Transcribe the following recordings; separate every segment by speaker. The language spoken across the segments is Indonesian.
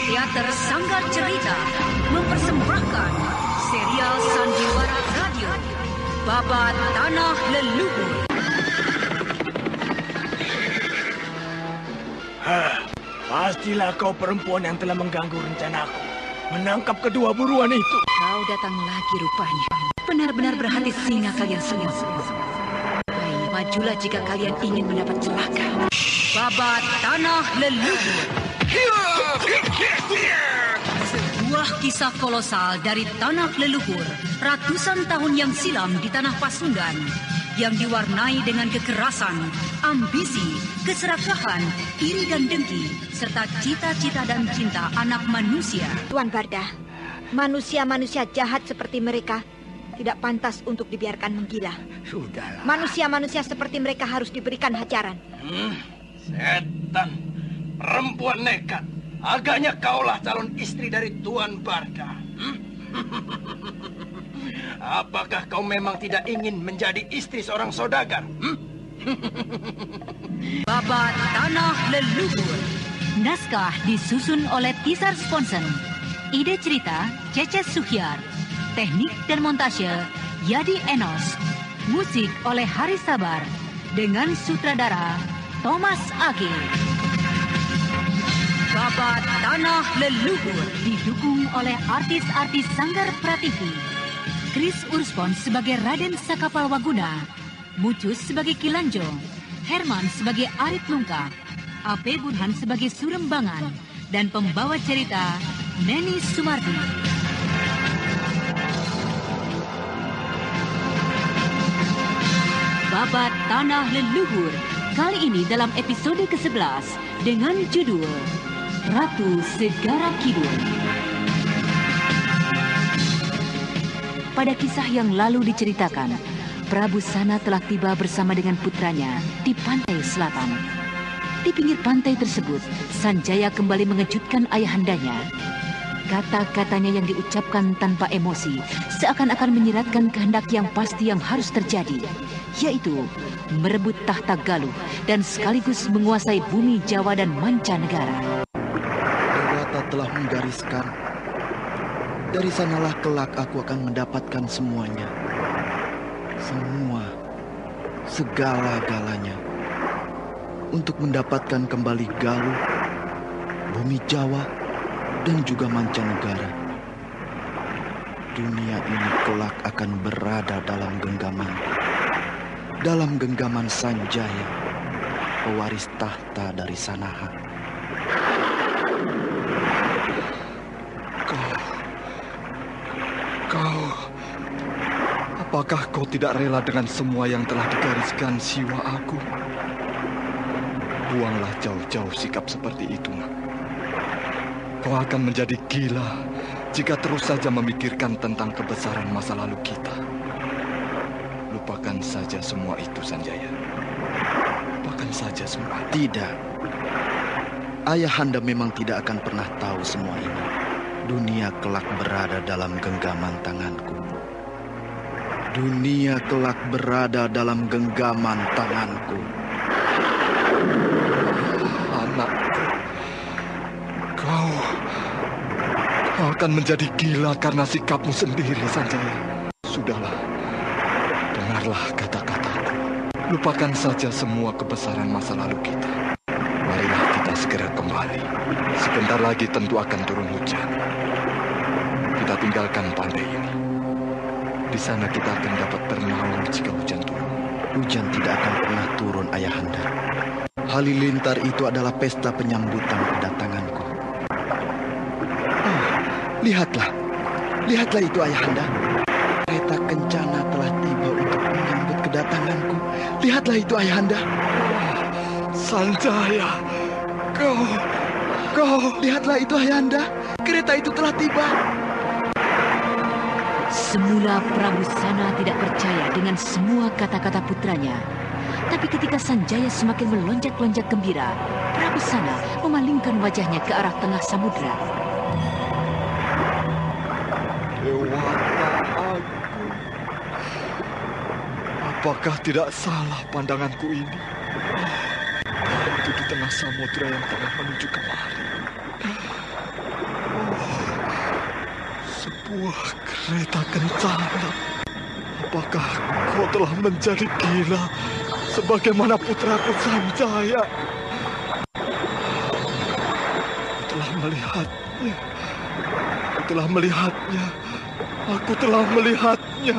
Speaker 1: Teater Sanggar Cerita mempersembahkan serial Sandiwara Radio Babat Tanah Leluhur.
Speaker 2: Pastilah kau perempuan yang telah mengganggu rencanaku menangkap kedua buruan itu.
Speaker 1: Kau datang lagi rupanya. Benar-benar berhati singa kalian semua. Baik, majulah jika kalian ingin mendapat celaka. Babat Tanah Leluhur. Sebuah kisah kolosal dari tanah leluhur ratusan tahun yang silam di tanah Pasundan yang diwarnai dengan kekerasan, ambisi, keserakahan, iri dan dengki, serta cita-cita dan cinta anak manusia.
Speaker 3: Tuan Barda, manusia-manusia jahat seperti mereka tidak pantas untuk dibiarkan menggila.
Speaker 2: Sudahlah.
Speaker 3: Manusia-manusia seperti mereka harus diberikan hajaran.
Speaker 2: Setan, perempuan nekat. Agaknya kaulah calon istri dari Tuan Barda. Apakah kau memang tidak ingin menjadi istri seorang saudagar?
Speaker 1: Babat Tanah Leluhur. Naskah disusun oleh Tisar Sponsen. Ide cerita Cece Suhyar. Teknik dan montase Yadi Enos. Musik oleh Haris Sabar dengan sutradara Thomas Age. Babat Tanah Leluhur didukung oleh artis-artis Sanggar Prativi. Chris Urspon sebagai Raden Sakapalwaguna, Mucus sebagai Kilanjo, Herman sebagai Arit Lungka, A.P. Burhan sebagai Surembangan, dan pembawa cerita Neni Sumardi. Babat Tanah Leluhur, kali ini dalam episode ke-11 dengan judul Ratu Segara Kidul. Pada kisah yang lalu diceritakan, Prabu Sana telah tiba bersama dengan putranya di pantai selatan. Di pinggir pantai tersebut, Sanjaya kembali mengejutkan ayahandanya. Kata-katanya yang diucapkan tanpa emosi seakan-akan menyiratkan kehendak yang pasti yang harus terjadi, yaitu merebut tahta Galuh dan sekaligus menguasai bumi Jawa dan mancanegara.
Speaker 4: Dewata telah menggariskan. Dari sanalah kelak aku akan mendapatkan semuanya. Semua, segala-galanya. Untuk mendapatkan kembali Galuh, bumi Jawa, dan juga mancanegara. Dunia ini kelak akan berada dalam genggaman. Dalam genggaman Sanjaya, pewaris tahta dari Sanaha.
Speaker 5: Apakah kau tidak rela dengan semua yang telah digariskan Siwa aku? Buanglah jauh-jauh sikap seperti itu, nak. Kau akan menjadi gila jika terus saja memikirkan tentang kebesaran masa lalu kita. Lupakan saja semua itu, Sanjaya. Lupakan saja semua.
Speaker 4: Tidak. Ayahanda memang tidak akan pernah tahu semua ini. Dunia kelak berada dalam genggaman tanganku. Dunia kelak berada dalam genggaman tanganku.
Speaker 5: Anakku, kau akan menjadi gila karena sikapmu sendiri, Sanjaya. Sudahlah, dengarlah kata-kataku. Lupakan saja semua kebesaran masa lalu kita. Marilah kita segera kembali. Sebentar lagi tentu akan turun hujan. Kita tinggalkan pantai ini. Di sana kita akan dapat bernaung jika hujan turun.
Speaker 4: Hujan tidak akan pernah turun, Ayahanda. Halilintar itu adalah pesta penyambutan kedatanganku. Oh, lihatlah. Lihatlah itu, Ayahanda. Kereta kencana telah tiba untuk menyambut kedatanganku. Lihatlah itu, Ayahanda.
Speaker 5: Sanjaya, kau...
Speaker 4: Lihatlah itu, Ayahanda. Kereta itu telah tiba.
Speaker 1: Semula Prabu Sana tidak percaya dengan semua kata-kata putranya. Tapi ketika Sanjaya semakin melonjak-lonjak gembira, Prabu Sana memalingkan wajahnya ke arah tengah samudra.
Speaker 5: Dewata aku. Apakah tidak salah pandanganku ini? Itu di tengah samudra yang tengah menuju kemari. Wah, kereta kencana. Apakah kau telah menjadi gila sebagaimana putraku Sanjaya? Aku telah melihatnya. Aku telah melihatnya. Aku telah melihatnya.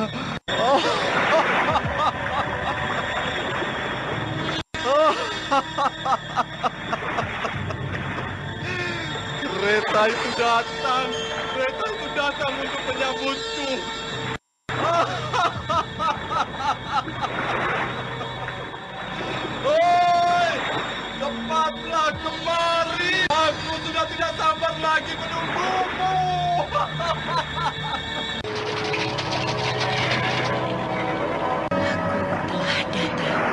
Speaker 5: Kereta itu datang. Kereta itu datang untuk menyambutku. Hoi, cepatlah kemari. Aku sudah tidak sabar lagi menunggumu.
Speaker 1: Telah datang.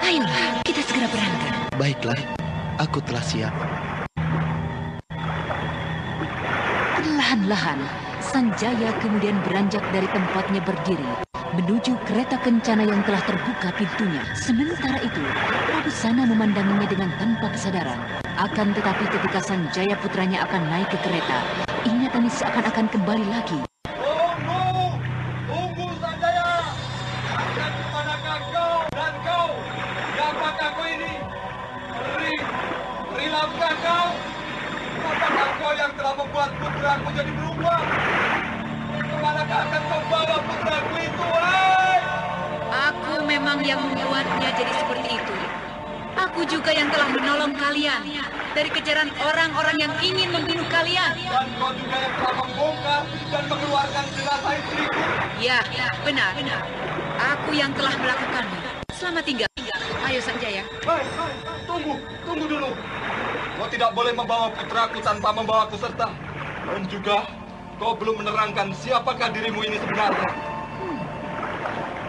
Speaker 1: Ayolah, kita segera berangkat.
Speaker 4: Baiklah, aku telah siap.
Speaker 1: Perlahan-lahan, Sanjaya kemudian beranjak dari tempatnya berdiri menuju kereta kencana yang telah terbuka pintunya. Sementara itu, Prabu Sana memandanginya dengan tanpa kesadaran. Akan tetapi ketika Sanjaya putranya akan naik ke kereta, ingatannya seakan-akan kembali lagi.
Speaker 5: Tunggu! Tunggu, Sanjaya! Dan kemanakah kau? Dan kau? Siapakah kau ini? Lakukan kau? Apakah kau yang telah membuat putraku jadi berubah? Kemanakah akan kau bawa putraku itu, hai?
Speaker 1: Aku memang yang membuatnya jadi seperti itu. Aku juga yang telah menolong kalian dari kejaran orang-orang yang ingin membunuh kalian.
Speaker 5: Dan kau juga yang telah membongkar dan mengeluarkan jenazah istriku.
Speaker 1: Ya, benar. Aku yang telah melakukannya. Selamat tinggal. Ayo Sanjaya.
Speaker 5: Hai, tunggu dulu. Kau tidak boleh membawa putraku tanpa membawaku serta. Dan juga kau belum menerangkan siapakah dirimu ini sebenarnya.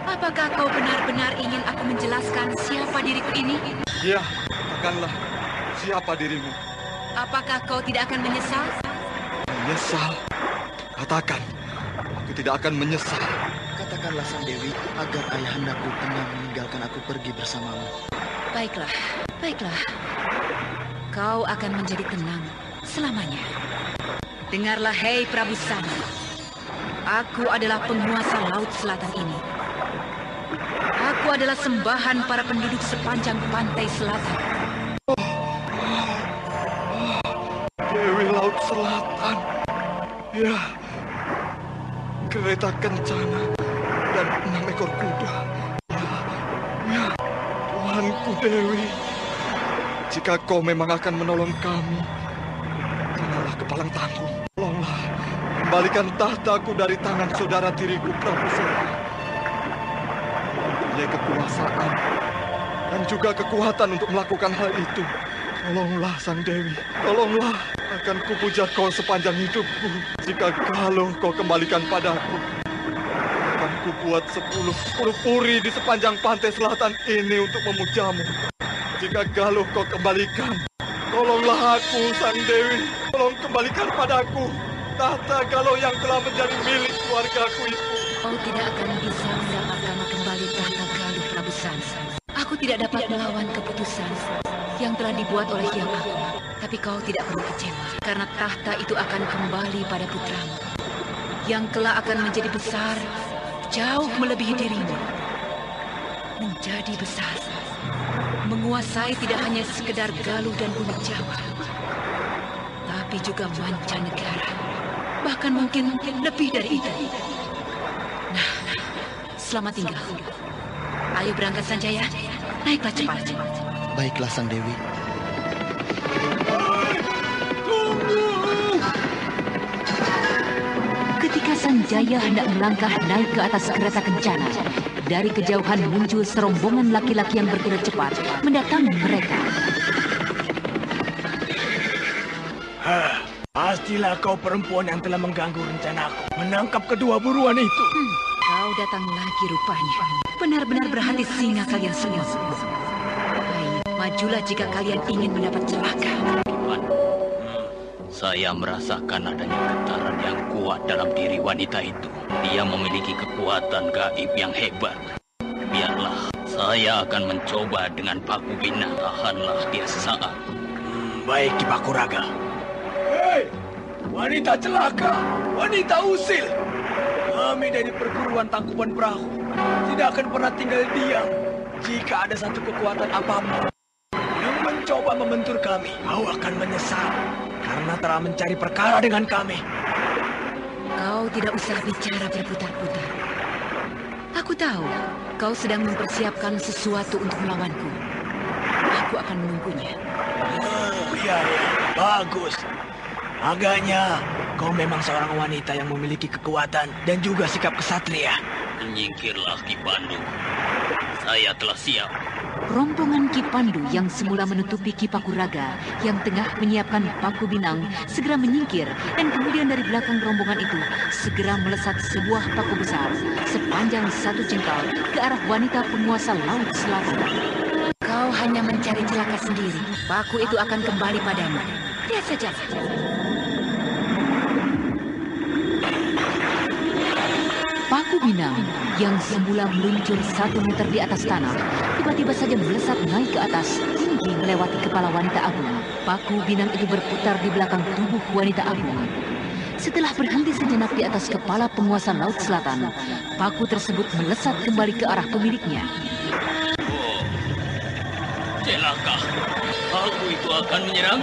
Speaker 1: Apakah kau benar-benar ingin aku menjelaskan siapa diriku ini?
Speaker 5: Ya, katakanlah siapa dirimu.
Speaker 1: Apakah kau tidak akan menyesal?
Speaker 5: Menyesal? Katakan, aku tidak akan menyesal.
Speaker 4: Katakanlah Sang Dewi agar ayahandaku tenang meninggalkan aku pergi bersamamu.
Speaker 1: Baiklah. Kau akan menjadi tenang selamanya. Dengarlah, hei Prabu Sana. Aku adalah penguasa Laut Selatan ini. Aku adalah sembahan para penduduk sepanjang pantai selatan.
Speaker 5: Dewi Laut Selatan. Ya, kereta kencana dan 6 ekor kuda. Ya, Tuhanku Dewi. Jika kau memang akan menolong kami, janganlah kepalang tanggung. Tolonglah, kembalikan tahtaku dari tangan saudara tiriku Prabu Sena. Mempunyai kekuasaan dan juga kekuatan untuk melakukan hal itu. Tolonglah Sang Dewi, tolonglah. Akan kupuja kau sepanjang hidupku. Jika Galuh kau kembalikan padaku, akan kubuat 10 puri di sepanjang pantai selatan ini untuk memujamu. Jika Galuh kau kembalikan, tolonglah aku, Sang Dewi. Tolong kembalikan padaku tahta Galuh yang telah menjadi milik keluargaku itu.
Speaker 1: Kau tidak akan bisa mendapatkan kembali tahta Galuh, Prabu Sana. Aku tidak dapat melawan keputusan yang telah dibuat oleh Hyang Agung. Tapi kau tidak perlu kecewa, karena tahta itu akan kembali pada putramu, yang kelak akan menjadi besar, jauh melebihi dirimu. Menjadi besar, menguasai tidak hanya sekedar Galuh dan Pulau Jawa, tapi juga mancanegara, bahkan mungkin lebih dari itu. Nah, selamat tinggal. Ayo berangkat Sanjaya, naiklah cepat.
Speaker 4: Baiklah Sang Dewi.
Speaker 1: Ketika Sanjaya hendak melangkah naik ke atas kereta kencana, dari kejauhan muncul serombongan laki-laki yang berkuda cepat mendatangi mereka.
Speaker 2: Pastilah kau perempuan yang telah mengganggu rencanaku menangkap kedua buruan itu.
Speaker 1: Kau datang lagi rupanya. Benar-benar berhati singa kalian semua. Baik, majulah jika kalian ingin mendapat celaka.
Speaker 6: Saya merasakan adanya getaran yang kuat dalam diri wanita itu. Dia memiliki kekuatan gaib yang hebat. Biarlah, saya akan mencoba dengan Paku Bina. Tahanlah dia sesaat.
Speaker 2: Baik, Ki Pakuraga.
Speaker 5: Hei,
Speaker 2: Wanita celaka, wanita usil. Kami dari perguruan Tangkuban Perahu tidak akan pernah tinggal diam jika ada satu kekuatan apapun yang mencoba membentur kami. Kau akan menyesal karena telah mencari perkara dengan kami.
Speaker 1: Kau tidak usah bicara berputar-putar. Aku tahu kau sedang mempersiapkan sesuatu untuk melawanku. Aku akan menunggunya.
Speaker 2: Oh, iya, bagus. Agaknya kau memang seorang wanita yang memiliki kekuatan dan juga sikap kesatria.
Speaker 6: Menyingkirlah Ki Pandu. Saya telah siap.
Speaker 1: Rombongan Ki Pandu yang semula menutupi Ki Pakuraga yang tengah menyiapkan paku binang segera menyingkir, dan kemudian dari belakang rombongan itu segera melesat sebuah paku besar sepanjang 1 jengkal ke arah wanita penguasa Laut Selatan. Kau hanya mencari celaka sendiri. Paku itu akan kembali padamu. Lihat saja. Paku binang yang semula meluncur 1 meter di atas tanah, tiba-tiba saja melesat naik ke atas, tinggi melewati kepala wanita agung. Paku binang itu berputar di belakang tubuh wanita agung. Setelah berhenti sejenak di atas kepala penguasa Laut Selatan, paku tersebut melesat kembali ke arah pemiliknya.
Speaker 6: Oh, celaka. Paku itu akan menyerang.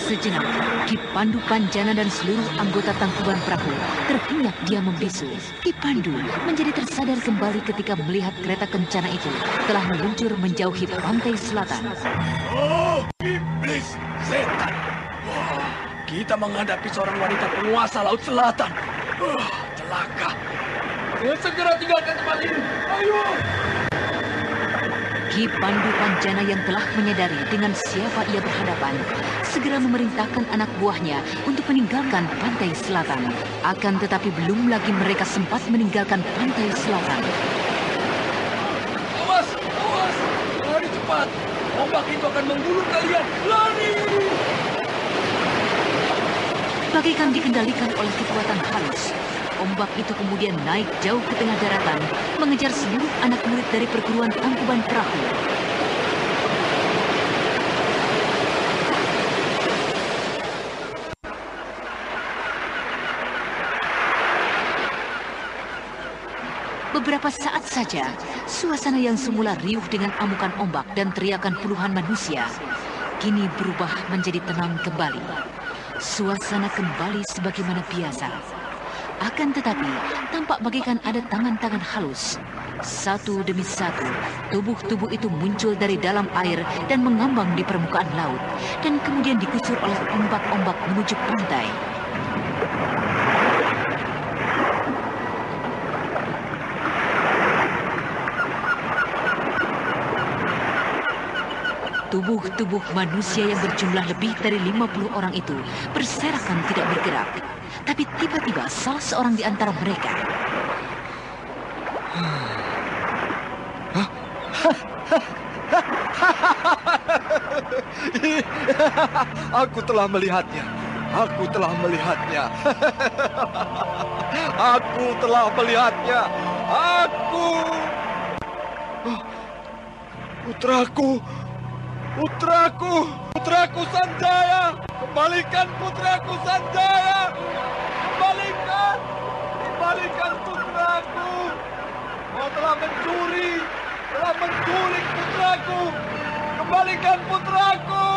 Speaker 1: Sejenak, Ki Pandu Panjana dan seluruh anggota Tangkuban Perahu terhenyak dia membisu. Ki Pandu menjadi tersadar kembali ketika melihat kereta kencana itu telah meluncur menjauhi pantai selatan.
Speaker 2: Oh, iblis, setan. Wah, kita menghadapi seorang wanita penguasa Laut Selatan. Celaka. Segera tinggalkan tempat ini. Ayo.
Speaker 1: Ki Pandu Panjana yang telah menyadari dengan siapa ia berhadapan, segera memerintahkan anak buahnya untuk meninggalkan pantai selatan. Akan tetapi belum lagi mereka sempat meninggalkan pantai selatan.
Speaker 2: Awas, awas. Lari cepat. Ombak itu akan menggulung kalian. Lari.
Speaker 1: Bagaikan dikendalikan oleh kekuatan halus, ombak itu kemudian naik jauh ke tengah daratan, mengejar seluruh anak murid dari perguruan Tangkuban Perahu. Beberapa saat saja, suasana yang semula riuh dengan amukan ombak dan teriakan puluhan manusia, kini berubah menjadi tenang kembali. Suasana kembali sebagaimana biasa. Akan tetapi, tampak bagaikan ada tangan-tangan halus. Satu demi satu, tubuh-tubuh itu muncul dari dalam air dan mengambang di permukaan laut, dan kemudian digusur oleh ombak-ombak menuju pantai. Tubuh-tubuh manusia yang berjumlah lebih dari 50 orang itu berserakan tidak bergerak. Tapi tiba-tiba salah seorang di antara mereka.
Speaker 5: Aku telah melihatnya. Aku telah melihatnya. Aku telah melihatnya. Aku. Putraku. Putraku, putraku Sanjaya, kembalikan putraku Sanjaya, kembalikan putraku. Kau telah mencuri, telah menculik putraku, kembalikan putraku,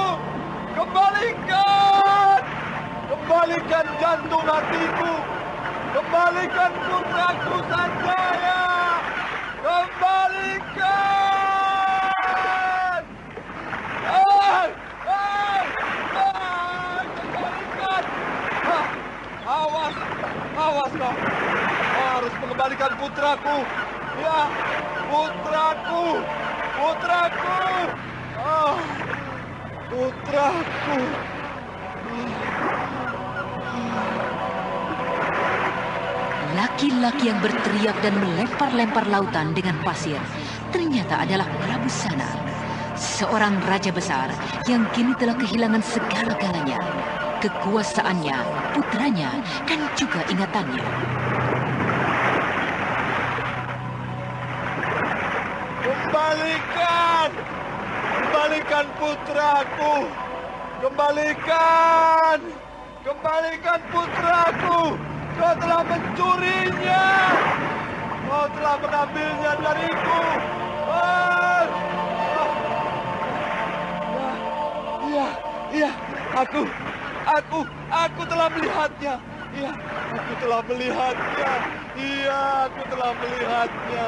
Speaker 5: kembalikan jantung hatiku, kembalikan putraku Sanjaya, kembalikan. Awas kau. Kau harus mengembalikan putraku. Ya, putraku. Putraku.
Speaker 1: Laki-laki yang berteriak dan melempar-lempar lautan dengan pasir ternyata adalah Prabu Sana, seorang raja besar yang kini telah kehilangan segala-galanya. Kekuasaannya, putranya, dan juga ingatannya.
Speaker 5: Kembalikan Kembalikan putraku. Kembalikan. Kembalikan putraku. Kau telah mencurinya. Kau telah mengambilnya dariku. Iya, aku telah melihatnya. Iya, aku telah melihatnya. Iya, aku telah melihatnya.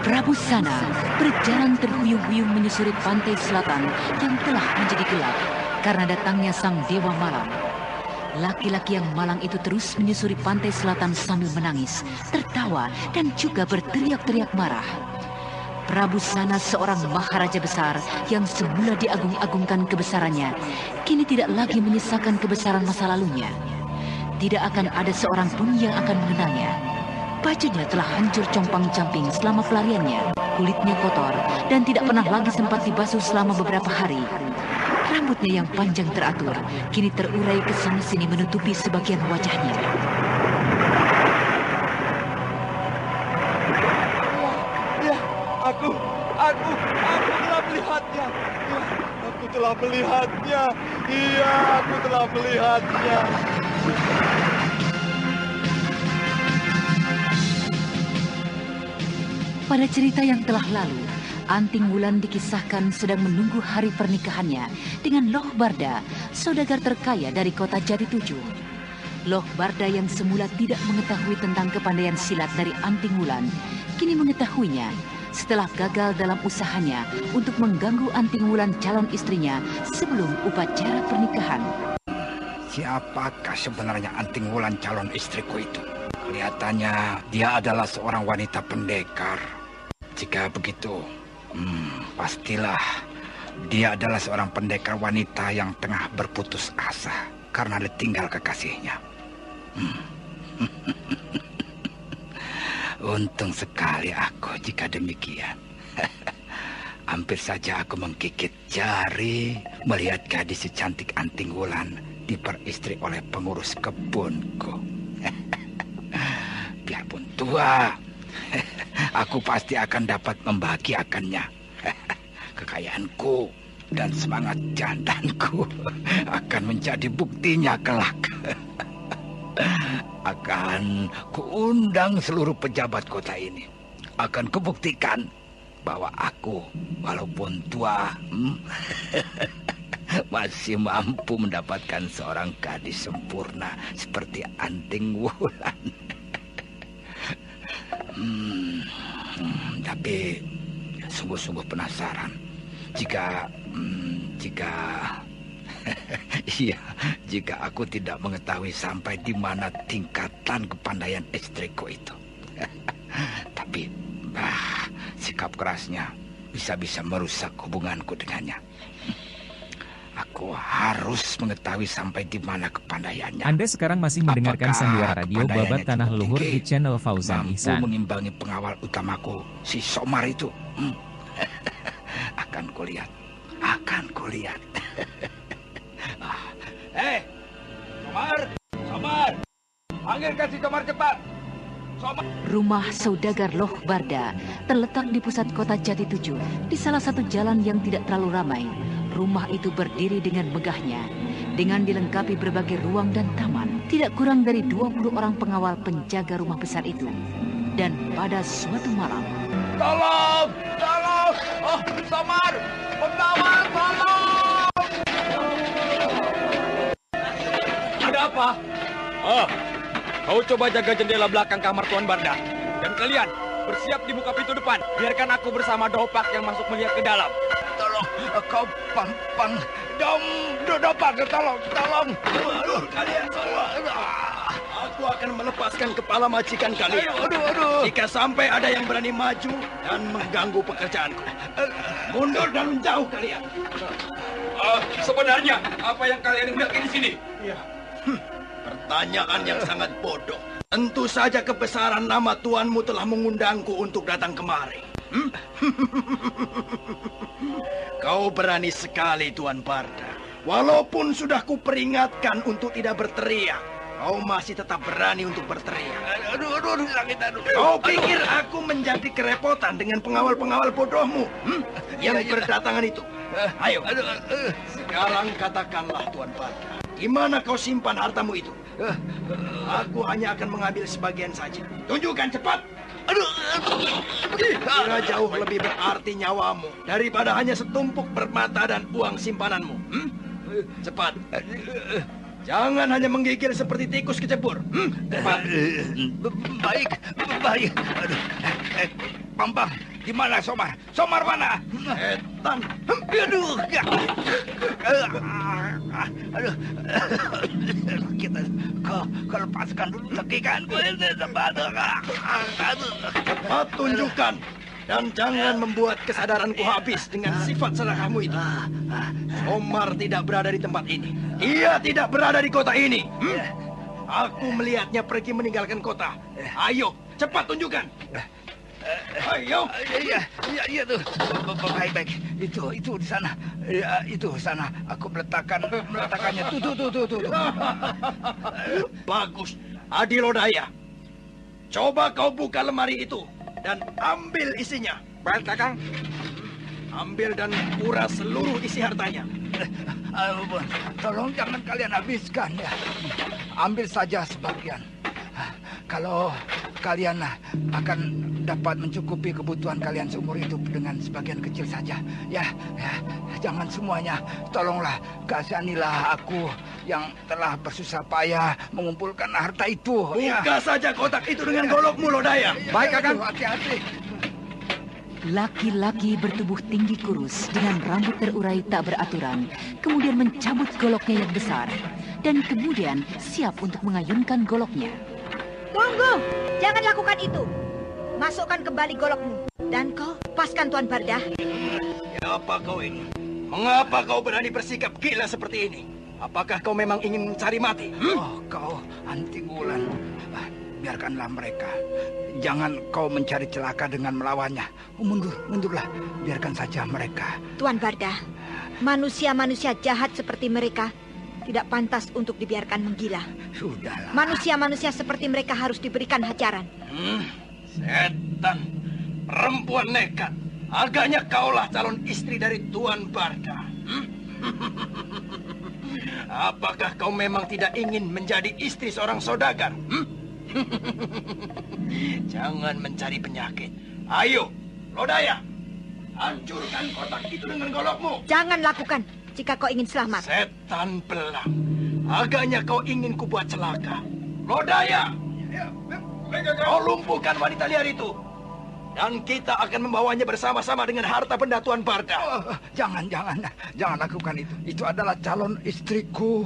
Speaker 1: Prabu Sana berjalan terhuyung-huyung menyusuri pantai selatan yang telah menjadi gelap karena datangnya sang dewa malam. Laki-laki yang malang itu terus menyusuri pantai selatan sambil menangis, tertawa, dan juga berteriak-teriak marah. Prabu Sana, seorang maharaja besar yang semula diagung-agungkan kebesarannya, kini tidak lagi menyisakan kebesaran masa lalunya. Tidak akan ada seorang pun yang akan mengenalnya. Bajunya telah hancur compang-camping selama pelariannya. Kulitnya kotor dan tidak pernah lagi sempat dibasuh selama beberapa hari. Rambutnya yang panjang teratur kini terurai ke sana-sini menutupi sebagian wajahnya.
Speaker 5: Ya, aku telah melihatnya. Ya, aku telah melihatnya. Iya, aku telah melihatnya.
Speaker 1: Pada cerita yang telah lalu, Anting Wulan dikisahkan sedang menunggu hari pernikahannya dengan Loh Barda, saudagar terkaya dari kota Jatitujuh. Loh Barda yang semula tidak mengetahui tentang kepandaian silat dari Anting Wulan, kini mengetahuinya setelah gagal dalam usahanya untuk mengganggu Anting Wulan calon istrinya sebelum upacara pernikahan.
Speaker 7: Siapakah sebenarnya Anting Wulan calon istriku itu? Kelihatannya dia adalah seorang wanita pendekar. Jika begitu, pastilah dia adalah seorang pendekar wanita yang tengah berputus asa karena ditinggal kekasihnya. Untung sekali aku jika demikian. Hampir saja aku menggigit jari melihat gadis secantik Anting Wulan diperistri oleh pengurus kebunku. Biarpun tua, aku pasti akan dapat membahagiakannya. Kekayaanku dan semangat jantanku akan menjadi buktinya kelak. Akan kuundang seluruh pejabat kota ini. Akan kubuktikan bahwa aku walaupun tua masih mampu mendapatkan seorang gadis sempurna seperti Anting Wulan. Tapi sungguh-sungguh penasaran jika aku tidak mengetahui sampai di mana tingkatan kepandaian istriku itu. Tapi sikap kerasnya bisa-bisa merusak hubunganku dengannya. Aku harus mengetahui sampai di mana kepandaiannya.
Speaker 8: Anda sekarang masih mendengarkan Sandiwara Radio Babat Tanah Luhur di channel Fauzan Ihsan.
Speaker 7: Mampu mengimbangi pengawal utamaku, si Somar itu. Akan kulihat. Somar! Panggilkan si Somar cepat! Somar!
Speaker 1: Rumah saudagar Loh Barda terletak di pusat kota Jatitujuh, di salah satu jalan yang tidak terlalu ramai. Rumah itu berdiri dengan megahnya, dengan dilengkapi berbagai ruang dan taman. Tidak kurang dari 20 orang pengawal penjaga rumah besar itu. Dan pada suatu malam,
Speaker 5: Tolong! Oh, Somar! Pengawal, tolong! Ada apa? Kau coba jaga jendela belakang kamar Tuan Barda. Dan kalian, bersiap di buka pintu depan. Biarkan aku bersama Dopak yang masuk melihat ke dalam.
Speaker 7: Tolong, kau pang. Dopak, tolong.
Speaker 5: Aduh, kalian semua. Aku akan melepaskan kepala majikan kalian. Aduh. Jika sampai ada yang berani maju dan mengganggu pekerjaanku. Mundur dan menjauh kalian.
Speaker 9: Sebenarnya, apa yang kalian hendak di sini?
Speaker 5: Pertanyaan yang sangat bodoh. Tentu saja kebesaran nama tuanmu telah mengundangku untuk datang kemari. Kau berani sekali, Tuan Barda. Walaupun sudah kuperingatkan untuk tidak berteriak, kau masih tetap berani untuk berteriak. Aduh.
Speaker 7: dulu kita dulu.
Speaker 2: Kau pikir aku menjadi kerepotan dengan pengawal-pengawal bodohmu yang berdatangan itu? Ayo, sekarang katakanlah Tuan Barda, di mana kau simpan hartamu itu? Aku hanya akan mengambil sebagian saja. Tunjukkan cepat. Kira jauh lebih berarti nyawamu daripada hanya setumpuk permata dan uang simpananmu. Cepat. Jangan hanya menggigil seperti tikus kecebur. Cepat.
Speaker 7: Baik. Bambang, di mana Somar? Somar mana?
Speaker 2: Setan.
Speaker 7: Aduh. Aduh. Kita kau lepaskan dulu tekikanku ini.
Speaker 2: Cepat tunjukkan. Dan jangan membuat kesadaranku habis dengan sifat serakahmu itu. Somar tidak berada di tempat ini. Dia tidak berada di kota ini. Aku melihatnya pergi meninggalkan kota. Ayo, cepat tunjukkan. Ayo.
Speaker 7: Iya tuh. Baik. Itu di sana. Itu sana. Aku meletakkannya. Tuh.
Speaker 2: Bagus. Adilodaya. Coba kau buka lemari itu dan ambil isinya.
Speaker 7: Baik, Kakang.
Speaker 2: Ambil dan uras seluruh isi hartanya.
Speaker 7: Tolong jangan kalian habiskan ya. Ambil saja sebagian. Kalau kalian akan dapat mencukupi kebutuhan kalian seumur hidup dengan sebagian kecil saja. Ya, jangan semuanya. Tolonglah, kasihanilah aku yang telah bersusah payah mengumpulkan harta itu.
Speaker 2: Buka saja kotak itu dengan golokmu, Lodaya.
Speaker 7: Baik, Kakang. Hati-hati.
Speaker 1: Laki-laki bertubuh tinggi kurus dengan rambut terurai tak beraturan, kemudian mencabut goloknya yang besar, dan kemudian siap untuk mengayunkan goloknya.
Speaker 3: Tunggu, jangan lakukan itu. Masukkan kembali golokmu. Dan kau lepaskan Tuan Barda.
Speaker 2: Apa kau ini? Mengapa kau berani bersikap gila seperti ini? Apakah kau memang ingin mencari mati?
Speaker 7: Oh, kau Anting Wulan. Biarkanlah mereka. Jangan kau mencari celaka dengan melawannya. Mundurlah. Biarkan saja mereka.
Speaker 3: Tuan Barda, manusia-manusia jahat seperti mereka tidak pantas untuk dibiarkan menggila.
Speaker 7: Sudahlah.
Speaker 3: Manusia-manusia seperti mereka harus diberikan hajaran.
Speaker 2: Setan, perempuan nekat. Agaknya kaulah calon istri dari Tuan Barda. Apakah kau memang tidak ingin menjadi istri seorang saudagar? Jangan mencari penyakit. Ayo, Lodaya, hancurkan kotak itu dengan golokmu.
Speaker 3: Jangan lakukan jika kau ingin selamat.
Speaker 2: Setan belang, agaknya kau ingin kubuat celaka. Lodaya, kau lumpuhkan wanita liar itu. Dan kita akan membawanya bersama-sama dengan harta benda Tuan Barda.
Speaker 7: Oh, jangan lakukan itu. Itu adalah calon istriku.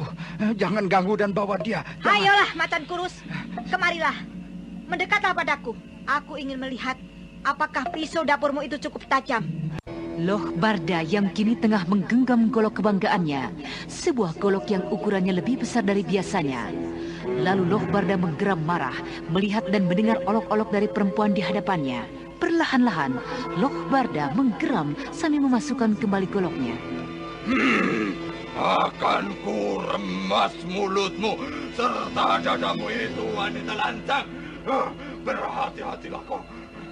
Speaker 7: Jangan ganggu dan bawa dia. Jangan.
Speaker 3: Ayolah, macan kurus. Kemarilah. Mendekatlah padaku. Aku ingin melihat apakah pisau dapurmu itu cukup tajam.
Speaker 1: Loh Barda yang kini tengah menggenggam golok kebanggaannya. Sebuah golok yang ukurannya lebih besar dari biasanya. Lalu Loh Barda menggeram marah melihat dan mendengar olok-olok dari perempuan di hadapannya. Perlahan-lahan, Loh Barda menggeram sambil memasukkan kembali goloknya.
Speaker 5: Akan ku remas mulutmu serta dadamu itu, wanita lancang. Berhati-hatilah kau.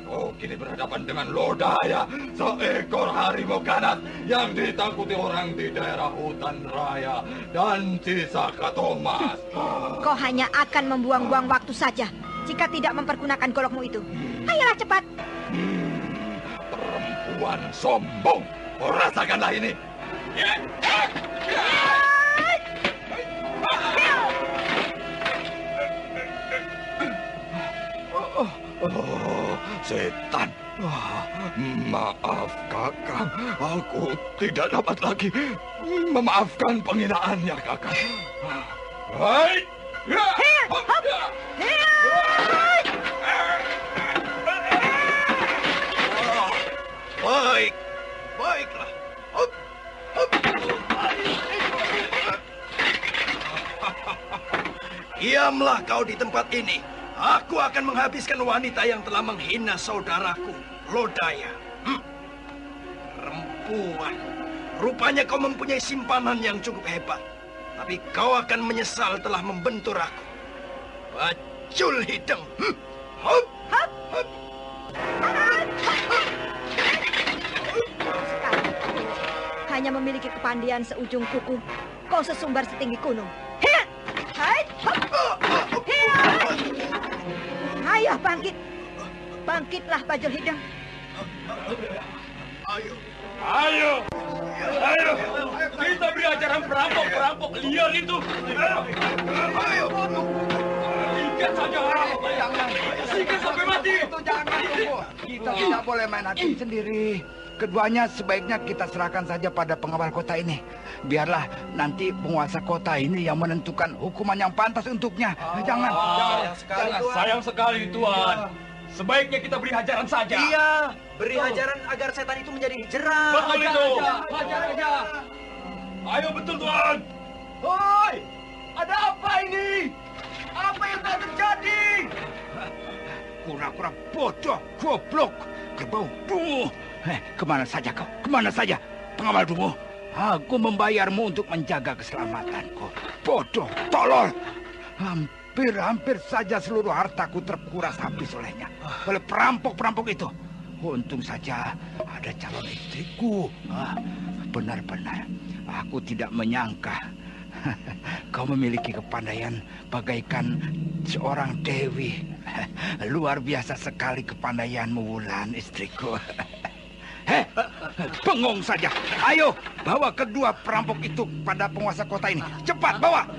Speaker 5: Kau kini berhadapan dengan Lodaya, seekor harimau ganas yang ditakuti orang di daerah hutan raya dan Cisaka Thomas.
Speaker 3: Kau hanya akan membuang-buang waktu saja jika tidak mempergunakan golokmu itu. Ayolah cepat.
Speaker 5: Perempuan sombong, rasakanlah ini. Oh, setan. Maaf, Kakang. Aku tidak dapat lagi memaafkan penghinaan-Nya, Kakang. Baik.
Speaker 2: Baiklah. Diamlah kau di tempat ini. Aku akan menghabiskan wanita yang telah menghina saudaraku, Lodaya. Perempuan, rupanya kau mempunyai simpanan yang cukup hebat. Tapi kau akan menyesal telah membentur aku. Bajul hidung.
Speaker 3: Hanya memiliki kepandaian seujung kuku, kau sesumbar setinggi gunung. Ayo bangkit, bangkitlah Bajul Hidang.
Speaker 9: Ayo, kita beri ajaran perampok liar itu. Ayo, sikat saja. Sikat sampai mati.
Speaker 7: Jangan tunggu. Kita tidak boleh main hakim sendiri. Keduanya sebaiknya kita serahkan saja pada pengawal kota ini. Biarlah nanti penguasa kota ini yang menentukan hukuman yang pantas untuknya. Jangan.
Speaker 9: Sayang sekali, Tuan. Sebaiknya kita beri hajaran saja.
Speaker 2: Iya, beri hajaran agar setan itu menjadi jerah.
Speaker 9: Betul itu.
Speaker 2: Hajar aja.
Speaker 9: Ayo betul, Tuan.
Speaker 2: Hoi, ada apa ini? Apa yang telah terjadi?
Speaker 7: Kura-kura bodoh, goblok, kerbau dungu. Kemana saja kau? Kemana saja? Pengawal dungu. Aku membayarmu untuk menjaga keselamatanku. Bodoh, tolol. Hampir saja seluruh hartaku terkuras habis olehnya. Oleh perampok-perampok itu. Untung saja ada calon istriku. Benar-benar, aku tidak menyangka kau memiliki kepandaian bagaikan seorang dewi. Luar biasa sekali kepandaianmu, Wulan, istriku. Bengong saja. Ayo, bawa kedua perampok itu pada penguasa kota ini. Cepat, bawa.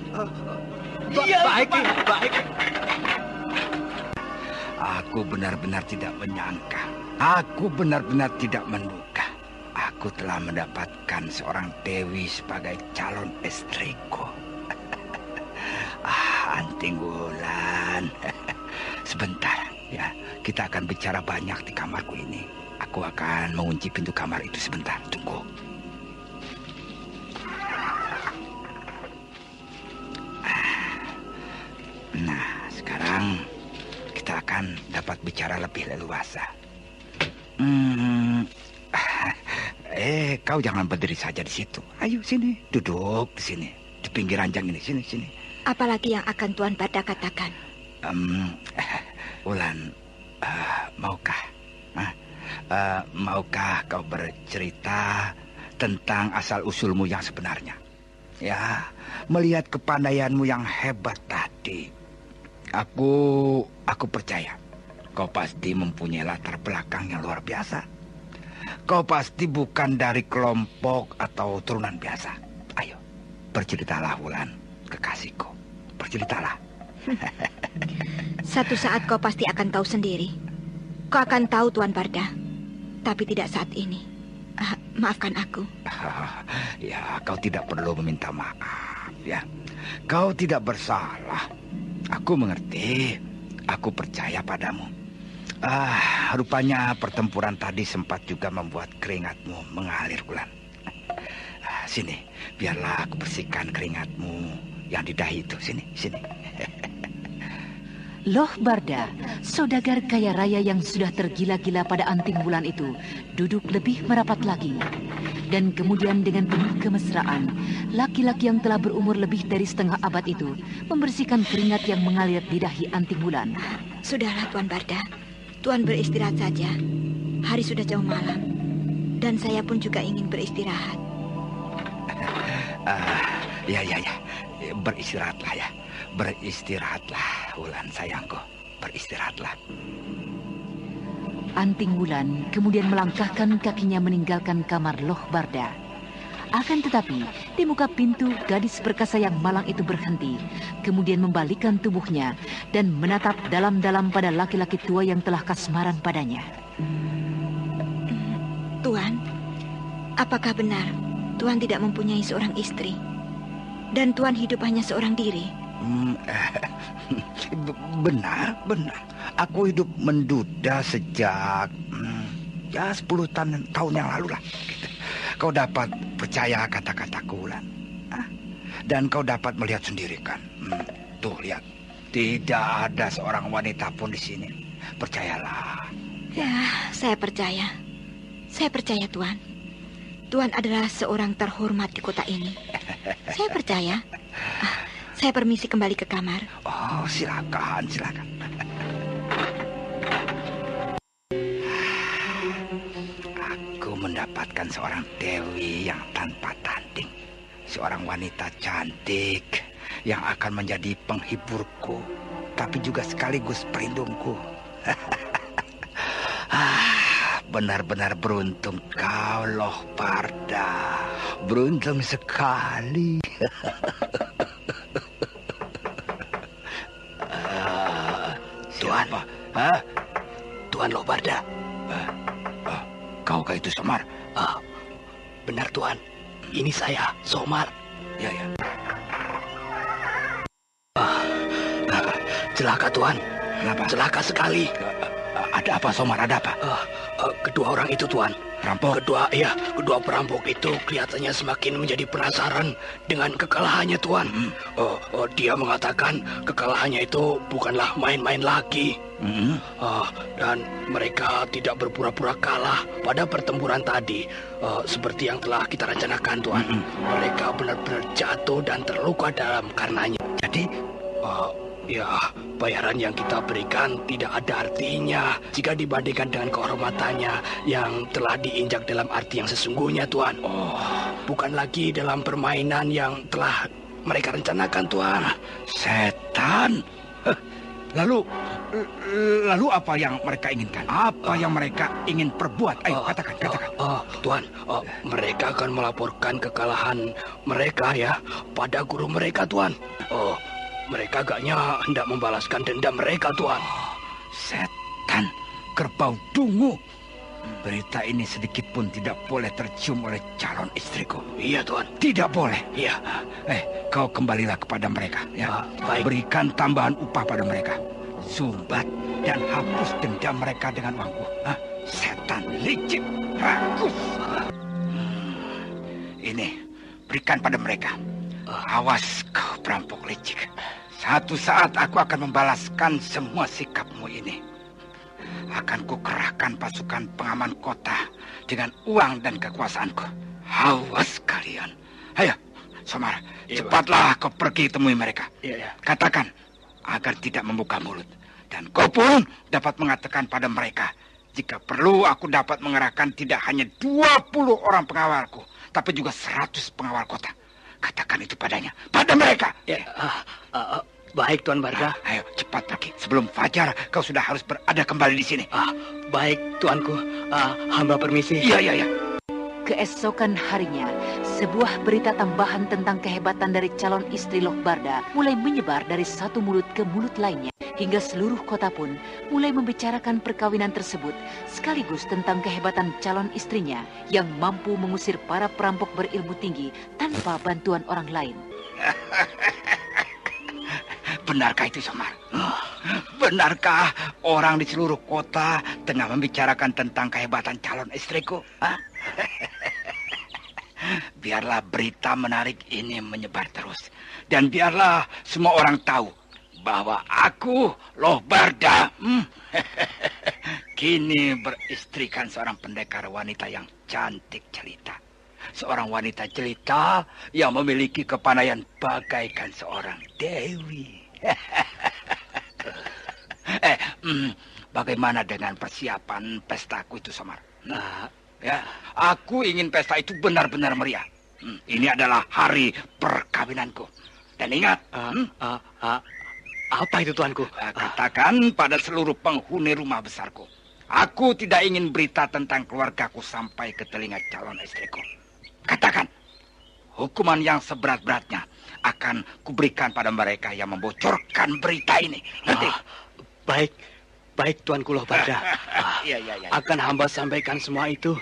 Speaker 2: Iya, baik.
Speaker 7: Aku benar-benar tidak menyangka. Aku benar-benar tidak menduga. Aku telah mendapatkan seorang dewi sebagai calon istriku. Anting Wulan. Sebentar, ya. Kita akan bicara banyak di kamarku ini. Aku akan mengunci pintu kamar itu sebentar. Tunggu. Nah, sekarang kita akan dapat bicara lebih leluasa. Kau jangan berdiri saja di situ. Ayo sini, duduk di sini, di pinggir ranjang ini. Sini.
Speaker 3: Apalagi yang akan Tuan Barda katakan?
Speaker 7: Wulan, maukah? Maukah kau bercerita tentang asal-usulmu yang sebenarnya? Ya, melihat kepandaianmu yang hebat tadi, aku percaya kau pasti mempunyai latar belakang yang luar biasa. Kau pasti bukan dari kelompok atau turunan biasa. Ayo, berceritalah Wulan, kekasihku. Berceritalah.
Speaker 3: Satu saat kau pasti akan tahu sendiri. Kau akan tahu, Tuan Barda. Tapi tidak saat ini. Maafkan aku.
Speaker 7: Ya, kau tidak perlu meminta maaf, ya. Kau tidak bersalah. Aku mengerti. Aku percaya padamu. Rupanya pertempuran tadi sempat juga membuat keringatmu mengalir, Wulan. Sini, biarlah aku bersihkan keringatmu yang di dahi itu. Sini.
Speaker 1: Loh Barda, saudagar kaya raya yang sudah tergila-gila pada anting bulan itu, duduk lebih merapat lagi. Dan kemudian dengan penuh kemesraan, laki-laki yang telah berumur lebih dari setengah abad itu membersihkan keringat yang mengalir di dahi anting bulan.
Speaker 3: Sudahlah Tuan Barda, Tuan beristirahat saja. Hari sudah jauh malam, dan saya pun juga ingin beristirahat.
Speaker 7: Ya. Beristirahatlah ya. Beristirahatlah, Wulan sayangku. Beristirahatlah.
Speaker 1: Anting Wulan kemudian melangkahkan kakinya meninggalkan kamar Loh Barda. Akan tetapi, di muka pintu gadis perkasa yang malang itu berhenti, kemudian membalikkan tubuhnya dan menatap dalam-dalam pada laki-laki tua yang telah kasmaran padanya.
Speaker 3: Tuan, apakah benar Tuan tidak mempunyai seorang istri? Dan Tuan hidup hanya seorang diri?
Speaker 7: Benar. Aku hidup menduda sejak 10 tahun yang lalu lah. Kau dapat percaya kata-kataku, Wulan. Dan kau dapat melihat sendiri kan. Tuh, lihat. Tidak ada seorang wanita pun di sini. Percayalah.
Speaker 3: Ya, saya percaya. Saya percaya, Tuan. Tuan adalah seorang terhormat di kota ini. Saya percaya. Saya permisi kembali ke kamar.
Speaker 7: Oh, silakan. mendapatkan seorang dewi yang tanpa tanding. Seorang wanita cantik yang akan menjadi penghiburku, tapi juga sekaligus pelindungku. Benar-benar beruntung kau, Loh Barda. Beruntung sekali.
Speaker 2: Tuan, Tuan Loh Barda.
Speaker 7: Kau itu Somar?
Speaker 2: Benar Tuan, ini saya, Somar.
Speaker 7: Ya.
Speaker 2: Celaka Tuan.
Speaker 7: Kenapa?
Speaker 2: Celaka sekali.
Speaker 7: Ada apa Somar? Ada apa?
Speaker 2: Kedua orang itu Tuan.
Speaker 7: Perampok?
Speaker 2: Kedua perampok itu kelihatannya semakin menjadi penasaran dengan kekalahannya Tuan. Dia mengatakan kekalahannya itu bukanlah main-main lagi. Dan mereka tidak berpura-pura kalah pada pertempuran tadi, seperti yang telah kita rencanakan Tuan. Mereka benar-benar jatuh dan terluka dalam karenanya.
Speaker 7: Jadi
Speaker 2: bayaran yang kita berikan tidak ada artinya jika dibandingkan dengan kehormatannya yang telah diinjak dalam arti yang sesungguhnya, Tuan. Bukan lagi dalam permainan yang telah mereka rencanakan, Tuan.
Speaker 7: Setan. Lalu apa yang mereka inginkan? Apa yang mereka ingin perbuat? Ayo, katakan.
Speaker 2: Tuan, mereka akan melaporkan kekalahan mereka pada guru mereka, Tuan. Mereka agaknya hendak membalaskan dendam mereka, Tuan.
Speaker 7: Setan, kerbau dungu. Berita ini sedikit pun tidak boleh tercium oleh calon istriku.
Speaker 2: Iya, Tuan.
Speaker 7: Tidak boleh.
Speaker 2: Iya.
Speaker 7: Kau kembalilah kepada mereka.
Speaker 2: Baik.
Speaker 7: Berikan tambahan upah pada mereka. Sumbat dan hapus dendam mereka dengan uangku. Setan licik. Bagus. Ini, berikan pada mereka. Awas kau perampok licik. Satu saat aku akan membalaskan semua sikapmu ini. Akan kukerahkan pasukan pengaman kota dengan uang dan kekuasaanku. Awas kalian. Ayo, Somar, cepatlah kau pergi temui mereka. Katakan agar tidak membuka mulut. Dan kau pun dapat mengatakan pada mereka, jika perlu aku dapat mengerahkan tidak hanya 20 orang pengawalku, tapi juga 100 pengawal kota. Katakan itu padanya, pada mereka.
Speaker 2: Baik, Tuan Barda.
Speaker 7: Ayo, cepat pergi. Sebelum fajar, kau sudah harus berada kembali di sini.
Speaker 2: Baik, Tuanku. Hamba permisi.
Speaker 7: Iya.
Speaker 1: Keesokan harinya, sebuah berita tambahan tentang kehebatan dari calon istri Loh Barda mulai menyebar dari satu mulut ke mulut lainnya. Hingga seluruh kota pun mulai membicarakan perkawinan tersebut, sekaligus tentang kehebatan calon istrinya yang mampu mengusir para perampok berilmu tinggi tanpa bantuan orang lain.
Speaker 7: Benarkah itu, Somar? Benarkah orang di seluruh kota tengah membicarakan tentang kehebatan calon istriku? Biarlah berita menarik ini menyebar terus. Dan biarlah semua orang tahu bahwa aku, Loh Barda, kini beristrikan seorang pendekar wanita yang cantik jelita. Seorang wanita jelita yang memiliki kepandaian bagaikan seorang dewi. Bagaimana dengan persiapan pestaku itu, Somar? Aku ingin pesta itu benar-benar meriah. Ini adalah hari perkawinanku. Dan ingat,
Speaker 2: apa itu, Tuanku?
Speaker 7: Katakan pada seluruh penghuni rumah besarku, aku tidak ingin berita tentang keluargaku sampai ke telinga calon istriku. Katakan, hukuman yang seberat-beratnya akan kuberikan pada mereka yang membocorkan berita ini. Nanti.
Speaker 2: Baik, Tuanku Loh Barda. Akan hamba sampaikan semua itu.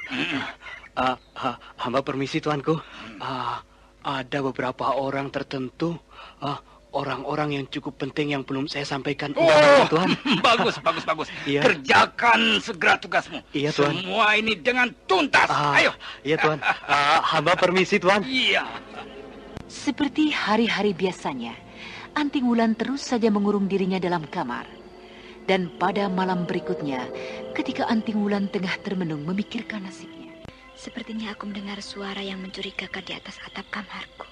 Speaker 2: Hamba permisi, Tuanku. Ada beberapa orang tertentu, orang-orang yang cukup penting yang belum saya sampaikan. Tuan.
Speaker 7: Bagus.
Speaker 2: Iya.
Speaker 7: Kerjakan segera tugasmu.
Speaker 2: Iya, Tuan.
Speaker 7: Semua ini dengan tuntas. Ayo.
Speaker 2: Iya, Tuan. Hamba permisi, Tuan.
Speaker 7: Iya.
Speaker 1: Seperti hari-hari biasanya, Anting Wulan terus saja mengurung dirinya dalam kamar. Dan pada malam berikutnya, ketika Anting Wulan tengah termenung memikirkan nasibnya,
Speaker 3: sepertinya aku mendengar suara yang mencurigakan di atas atap kamarku.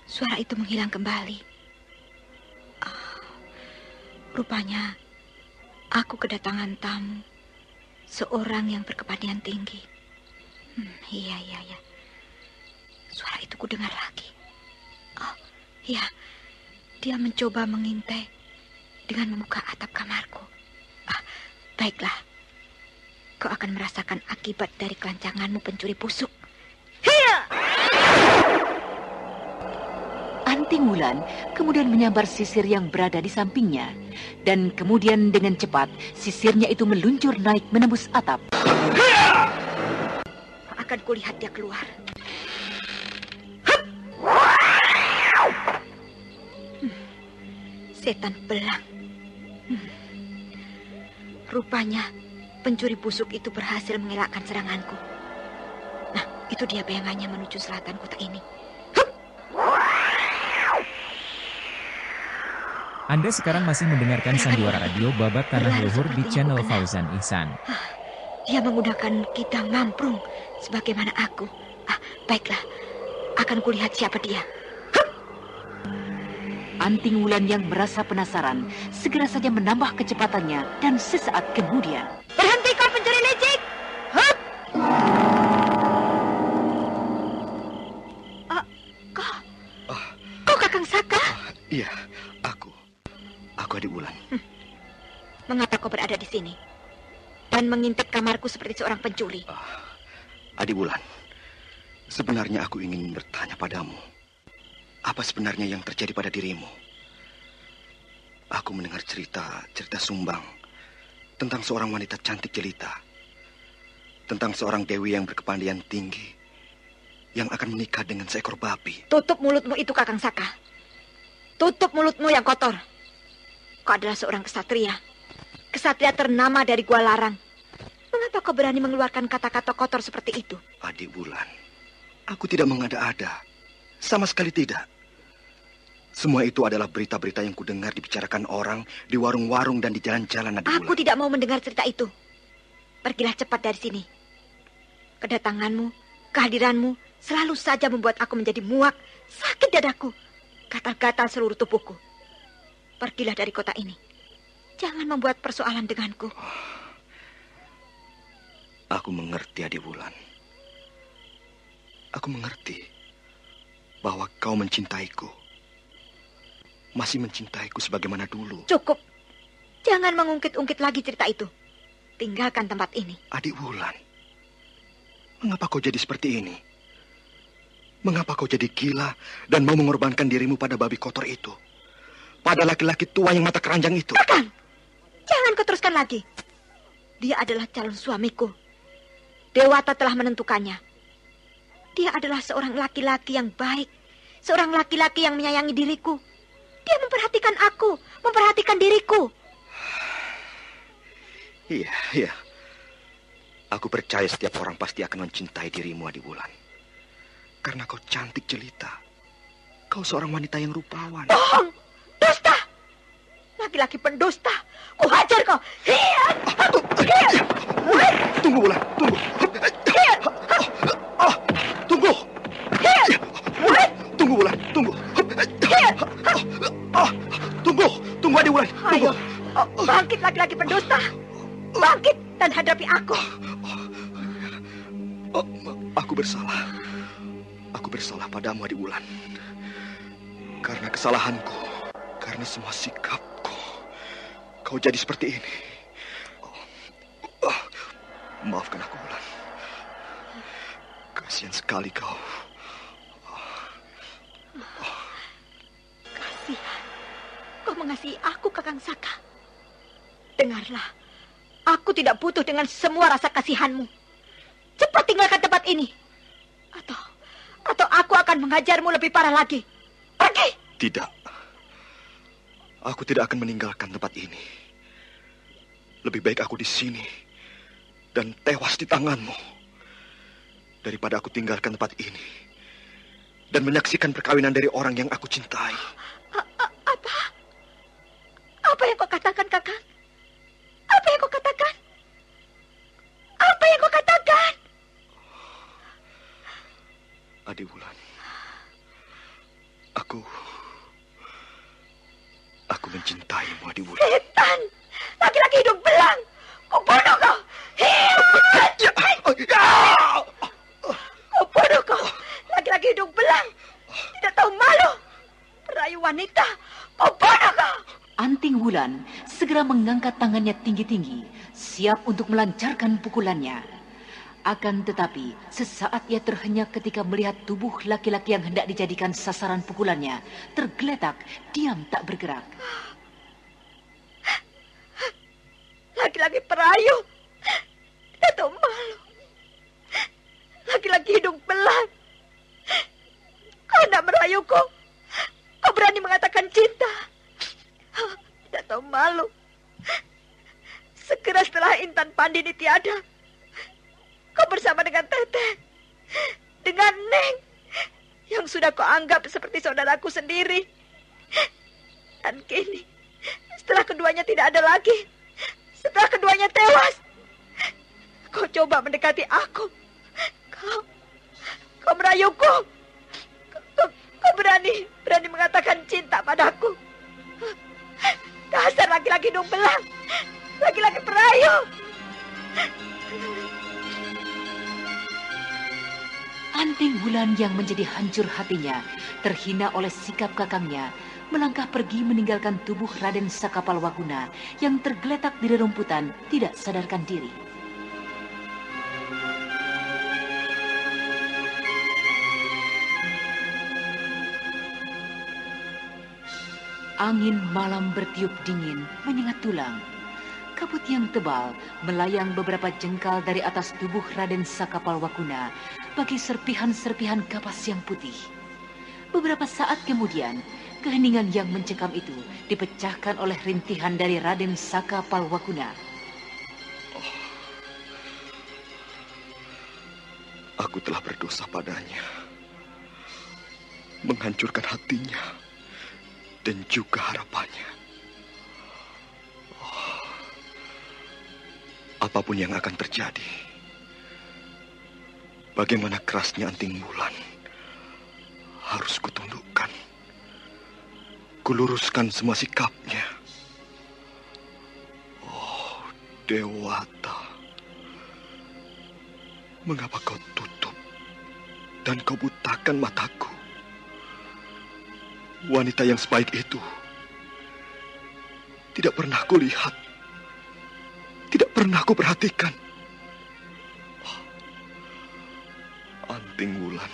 Speaker 3: Suara itu menghilang kembali. Rupanya aku kedatangan tamu. Seorang yang berkepandaian tinggi. Iya. Suara itu kudengar lagi. Oh, iya. Dia mencoba mengintai dengan membuka atap kamarku. Baiklah. Kau akan merasakan akibat dari kelancanganmu, pencuri busuk. Hiya!
Speaker 1: Anting Wulan kemudian menyambar sisir yang berada di sampingnya. Dan kemudian dengan cepat, sisirnya itu meluncur naik menembus atap.
Speaker 3: Akan kulihat dia keluar. Setan belang. Rupanya pencuri busuk itu berhasil mengelakkan seranganku. Nah, itu dia bayangannya menuju selatan kota ini.
Speaker 8: Anda sekarang masih mendengarkan Sandiwara Radio Babat Tanah Luhur di channel Fauzan Ihsan.
Speaker 3: Dia menggunakan kidang mamprung sebagaimana aku. Baiklah, akan kulihat siapa dia.
Speaker 1: Anting Wulan yang merasa penasaran segera saja menambah kecepatannya dan sesaat kemudian.
Speaker 3: Berhenti kau pencuri licik! Kau Kakang Saka?
Speaker 4: Iya, aku Adik Wulan.
Speaker 3: Mengapa kau berada di sini dan mengintip kamarku seperti seorang pencuri?
Speaker 4: Adik Wulan, sebenarnya aku ingin bertanya padamu. Apa sebenarnya yang terjadi pada dirimu? Aku mendengar cerita Sumbang tentang seorang wanita cantik jelita. Tentang seorang dewi yang berkepandaian tinggi yang akan menikah dengan seekor babi.
Speaker 3: Tutup mulutmu itu, Kakang Saka. Tutup mulutmu yang kotor. Kau adalah seorang kesatria. Kesatria ternama dari Gua Larang. Mengapa kau berani mengeluarkan kata-kata kotor seperti itu?
Speaker 4: Adik Wulan, aku tidak mengada-ada. Sama sekali tidak. Semua itu adalah berita-berita yang kudengar dibicarakan orang di warung-warung dan di jalan-jalan.
Speaker 3: Aku tidak mau mendengar cerita itu. Pergilah cepat dari sini. Kedatanganmu, kehadiranmu selalu saja membuat aku menjadi muak, sakit dadaku, gatal-gatal seluruh tubuhku. Pergilah dari kota ini. Jangan membuat persoalan denganku.
Speaker 4: Aku mengerti, Adik Wulan. Aku mengerti bahwa kau mencintaiku. Masih mencintaiku sebagaimana dulu.
Speaker 3: Cukup. Jangan mengungkit-ungkit lagi cerita itu. Tinggalkan tempat ini.
Speaker 4: Adik Wulan, mengapa kau jadi seperti ini? Mengapa kau jadi gila dan mau mengorbankan dirimu pada babi kotor itu? Pada laki-laki tua yang mata keranjang itu?
Speaker 3: Kakang, jangan kau teruskan lagi. Dia adalah calon suamiku. Dewata telah menentukannya. Dia adalah seorang laki-laki yang baik. Seorang laki-laki yang menyayangi diriku. Dia memperhatikan aku, memperhatikan diriku.
Speaker 4: Iya. Aku percaya setiap orang pasti akan mencintai dirimu, Adik Wulan. Karena kau cantik jelita. Kau seorang wanita yang rupawan.
Speaker 3: Bohong! Dusta! Laki-laki pendusta. Ku hajar kau.
Speaker 4: Tunggu, Wulan. Tunggu. Tunggu. Tunggu, Wulan. Tunggu. Tunggu, Adik Wulan.
Speaker 3: Ayo, bangkit laki-laki pendusta. Bangkit dan hadapi aku.
Speaker 4: Aku bersalah. Aku bersalah padamu, Adik Wulan. Karena kesalahanku, karena semua sikapku, kau jadi seperti ini. Maafkan aku, Wulan. Kasihan sekali kau.
Speaker 3: Kasihan. Kau mengasihi aku, Kakang Saka. Dengarlah, aku tidak butuh dengan semua rasa kasihanmu. Cepat tinggalkan tempat ini. Atau aku akan menghajarmu lebih parah lagi. Pergi!
Speaker 4: Tidak. Aku tidak akan meninggalkan tempat ini. Lebih baik aku di sini dan tewas di tanganmu daripada aku tinggalkan tempat ini dan menyaksikan perkawinan dari orang yang aku cintai.
Speaker 3: Apa? Apa yang kau katakan, Kakang? Apa yang kau katakan? Apa yang kau katakan?
Speaker 4: Adik Wulan, aku mencintaimu, Adik Wulan.
Speaker 3: Setan! Laki-laki hidung belang! Kau bunuh kau! Hiya! Kau bodoh kau. Laki-laki hidung belang. Tidak tahu malu. Perayu wanita. Kau bodoh kau.
Speaker 1: Anting Wulan segera mengangkat tangannya tinggi-tinggi, siap untuk melancarkan pukulannya. Akan tetapi, sesaat ia terhenyak ketika melihat tubuh laki-laki yang hendak dijadikan sasaran pukulannya tergeletak, diam tak bergerak.
Speaker 3: Laki-laki perayu. Tidak tahu malu. Laki-laki hidung belang. Kau hendak merayuku. Kau berani mengatakan cinta. Tidak tahu malu. Segera setelah Intan Pandini tiada, kau bersama dengan Teteh, dengan Neng, yang sudah kau anggap seperti saudaraku sendiri. Dan kini, setelah keduanya tidak ada lagi, setelah keduanya tewas, kau coba mendekati aku. Kau merayuku. Kau berani mengatakan cinta padaku. Dasar laki-laki hidung belang. Laki-laki perayu.
Speaker 1: Anting Wulan yang menjadi hancur hatinya, terhina oleh sikap kakangnya, melangkah pergi meninggalkan tubuh Raden Sakapalwaguna yang tergeletak di rerumputan tidak sadarkan diri. Angin malam bertiup dingin, menyengat tulang. Kabut yang tebal melayang beberapa jengkal dari atas tubuh Raden Sakapalwaguna bagi serpihan-serpihan kapas yang putih. Beberapa saat kemudian, keheningan yang mencekam itu dipecahkan oleh rintihan dari Raden Sakapalwaguna.
Speaker 5: Aku telah berdosa padanya, menghancurkan hatinya dan juga harapannya. Apapun yang akan terjadi, bagaimana kerasnya Anting Wulan, harus kutundukkan. Kuluruskan semua sikapnya. Oh, Dewata, mengapa kau tutup dan kau butakan mataku? Wanita yang sebaik itu tidak pernah kulihat, tidak pernah kuperhatikan. Anting Wulan,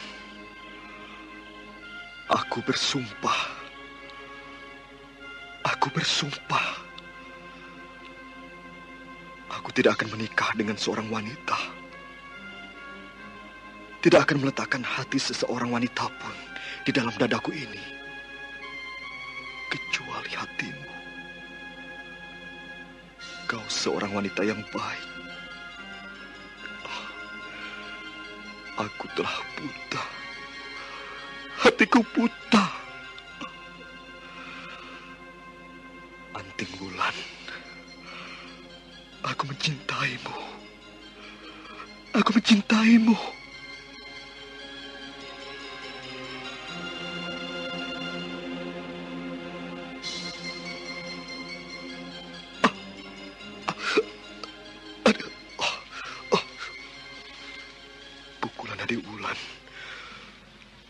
Speaker 5: aku bersumpah, aku tidak akan menikah dengan seorang wanita, tidak akan meletakkan hati seseorang wanita pun di dalam dadaku ini, kecuali hatimu. Kau seorang wanita yang baik. Aku telah buta. Hatiku buta. Anting Wulan, aku mencintaimu. Aku mencintaimu.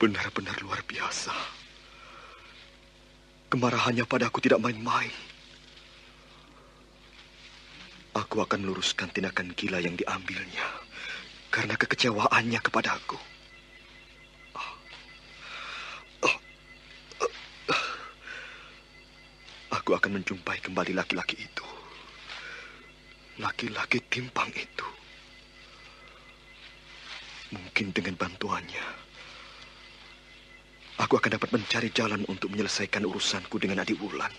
Speaker 5: Benar-benar luar biasa. Kemarahannya padaku tidak main-main. Aku akan meluruskan tindakan gila yang diambilnya karena kekecewaannya kepadaku. Aku akan menjumpai kembali laki-laki itu. Laki-laki timpang itu. Mungkin dengan bantuannya aku akan dapat mencari jalan untuk menyelesaikan urusanku dengan Adik Wulan.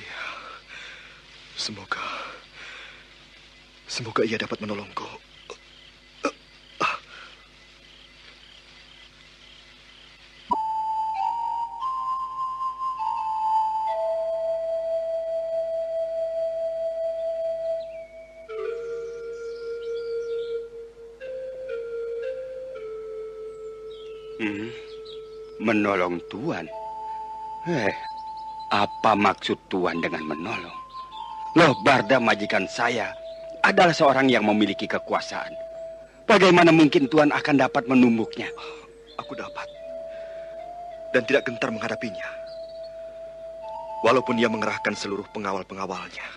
Speaker 5: Ya, semoga ia dapat menolongku.
Speaker 10: Menolong Tuan? Apa maksud Tuan dengan menolong? Loh Barda majikan saya adalah seorang yang memiliki kekuasaan. Bagaimana mungkin Tuan akan dapat menumbuknya?
Speaker 4: Aku dapat. Dan tidak gentar menghadapinya. Walaupun ia mengerahkan seluruh pengawal-pengawalnya.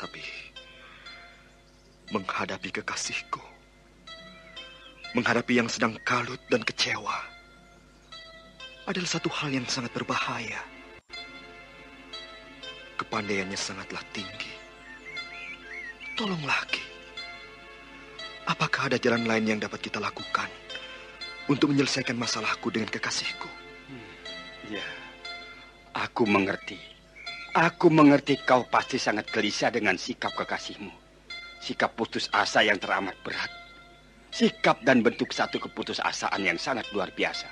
Speaker 4: Tapi menghadapi kekasihku, menghadapi yang sedang kalut dan kecewa, adalah satu hal yang sangat berbahaya. Kepandaiannya sangatlah tinggi. Tolonglah, Ki. Apakah ada jalan lain yang dapat kita lakukan untuk menyelesaikan masalahku dengan kekasihku?
Speaker 10: Ya, aku mengerti. Aku mengerti kau pasti sangat gelisah dengan sikap kekasihmu. Sikap putus asa yang teramat berat. Sikap dan bentuk satu keputusasaan yang sangat luar biasa.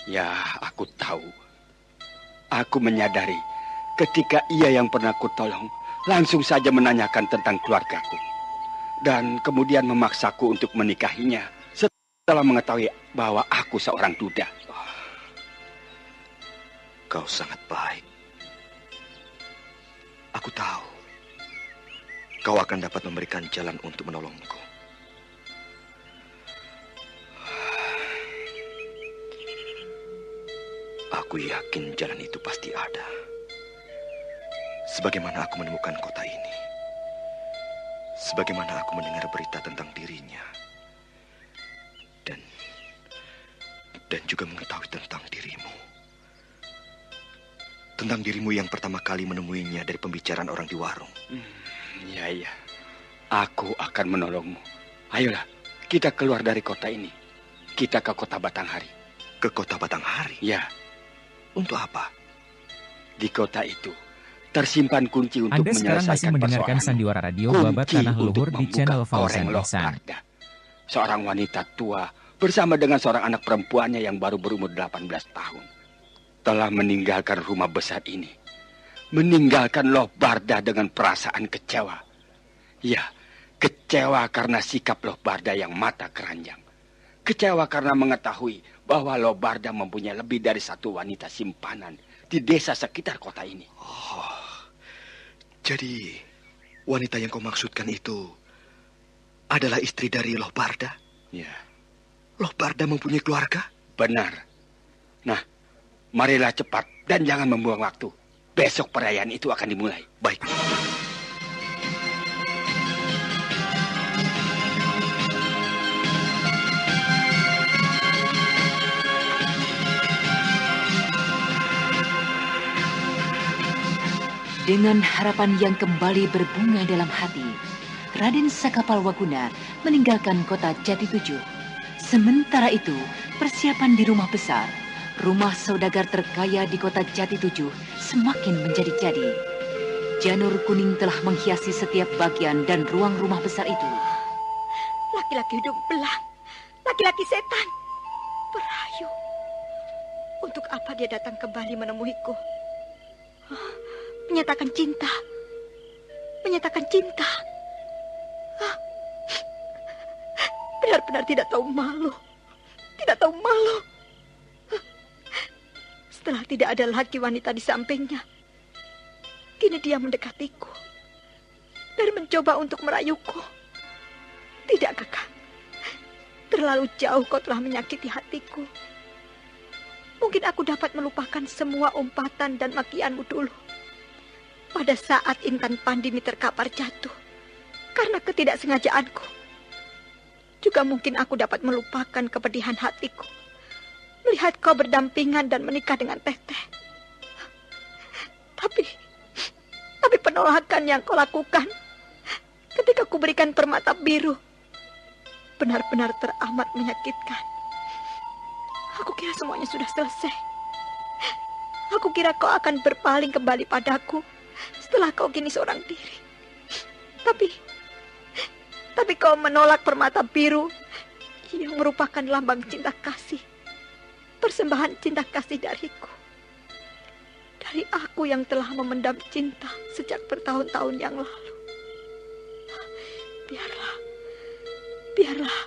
Speaker 10: Ya, aku tahu. Aku menyadari ketika ia yang pernah kutolong langsung saja menanyakan tentang keluargaku. Dan kemudian memaksaku untuk menikahinya setelah mengetahui bahwa aku seorang duda.
Speaker 4: Kau sangat baik. Aku tahu kau akan dapat memberikan jalan untuk menolongku. Aku yakin jalan itu pasti ada. Sebagaimana aku menemukan kota ini. Sebagaimana aku mendengar berita tentang dirinya. Dan juga mengetahui tentang dirimu. Tentang dirimu yang pertama kali menemuinya dari pembicaraan orang di warung.
Speaker 10: Iya. Aku akan menolongmu. Ayolah, kita keluar dari kota ini. Kita ke kota Batanghari.
Speaker 4: Ke kota Batanghari?
Speaker 10: Ya.
Speaker 4: Untuk apa?
Speaker 10: Di kota itu tersimpan kunci untuk
Speaker 8: Anda sekarang masih mendengarkan Sandiwara Radio Babat Tanah Luhur di channel Fauzan Ihsan.
Speaker 10: Seorang wanita tua bersama dengan seorang anak perempuannya yang baru berumur 18 tahun. Telah meninggalkan rumah besar ini. Meninggalkan Loh Barda dengan perasaan kecewa. Ya, kecewa karena sikap Loh Barda yang mata keranjang. Kecewa karena mengetahui bahwa Loh Barda mempunyai lebih dari satu wanita simpanan di desa sekitar kota ini.
Speaker 4: Jadi, wanita yang kau maksudkan itu adalah istri dari Loh Barda?
Speaker 10: Ya.
Speaker 4: Loh Barda mempunyai keluarga?
Speaker 10: Benar. Nah, marilah cepat dan jangan membuang waktu. Besok perayaan itu akan dimulai.
Speaker 4: Baik.
Speaker 1: Dengan harapan yang kembali berbunga dalam hati, Raden Sakapalwaguna meninggalkan kota Jatitujuh. Sementara itu, persiapan di rumah besar, rumah saudagar terkaya di kota Jatitujuh, semakin menjadi-jadi. Janur kuning telah menghiasi setiap bagian dan ruang rumah besar itu.
Speaker 3: Laki-laki hidung belang, laki-laki setan, perayu. Untuk apa dia datang kembali menemuiku? Menyatakan cinta. Menyatakan cinta. Benar-benar tidak tahu malu. Tidak tahu malu. Setelah tidak ada lagi wanita di sampingnya, kini dia mendekatiku dan mencoba untuk merayuku. Tidak, Kakak. Terlalu jauh kau telah menyakiti hatiku. Mungkin aku dapat melupakan semua umpatan dan makianmu dulu. Pada saat Intan Pandini terkapar jatuh karena ketidaksengajaanku. Juga mungkin aku dapat melupakan kepedihan hatiku melihat kau berdampingan dan menikah dengan Teteh. Tapi penolakan yang kau lakukan ketika kuberikan permata biru benar-benar teramat menyakitkan. Aku kira semuanya sudah selesai. Aku kira kau akan berpaling kembali padaku setelah kau kini seorang diri. Tapi kau menolak permata biru yang merupakan lambang cinta kasih. Persembahan cinta kasih dariku. Dari aku yang telah memendam cinta sejak bertahun-tahun yang lalu. Biarlah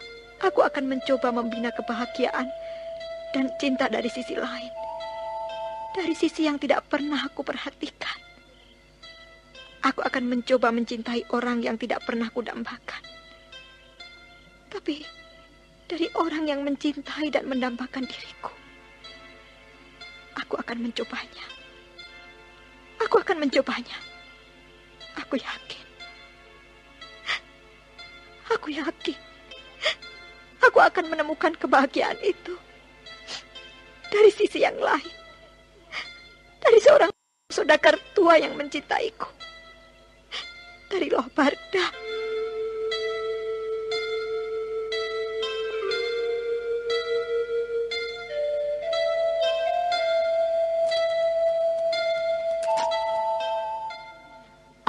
Speaker 3: aku akan mencoba membina kebahagiaan dan cinta dari sisi lain. Dari sisi yang tidak pernah aku perhatikan. aku akan mencoba mencintai orang yang tidak pernah kudambakan. Tapi dari orang yang mencintai dan mendambakan diriku, aku akan mencobanya. Aku akan mencobanya. Aku yakin. Aku yakin. Aku akan menemukan kebahagiaan itu dari sisi yang lain. Dari seorang saudagar tua yang mencintaiku. Dari Loh Bardah.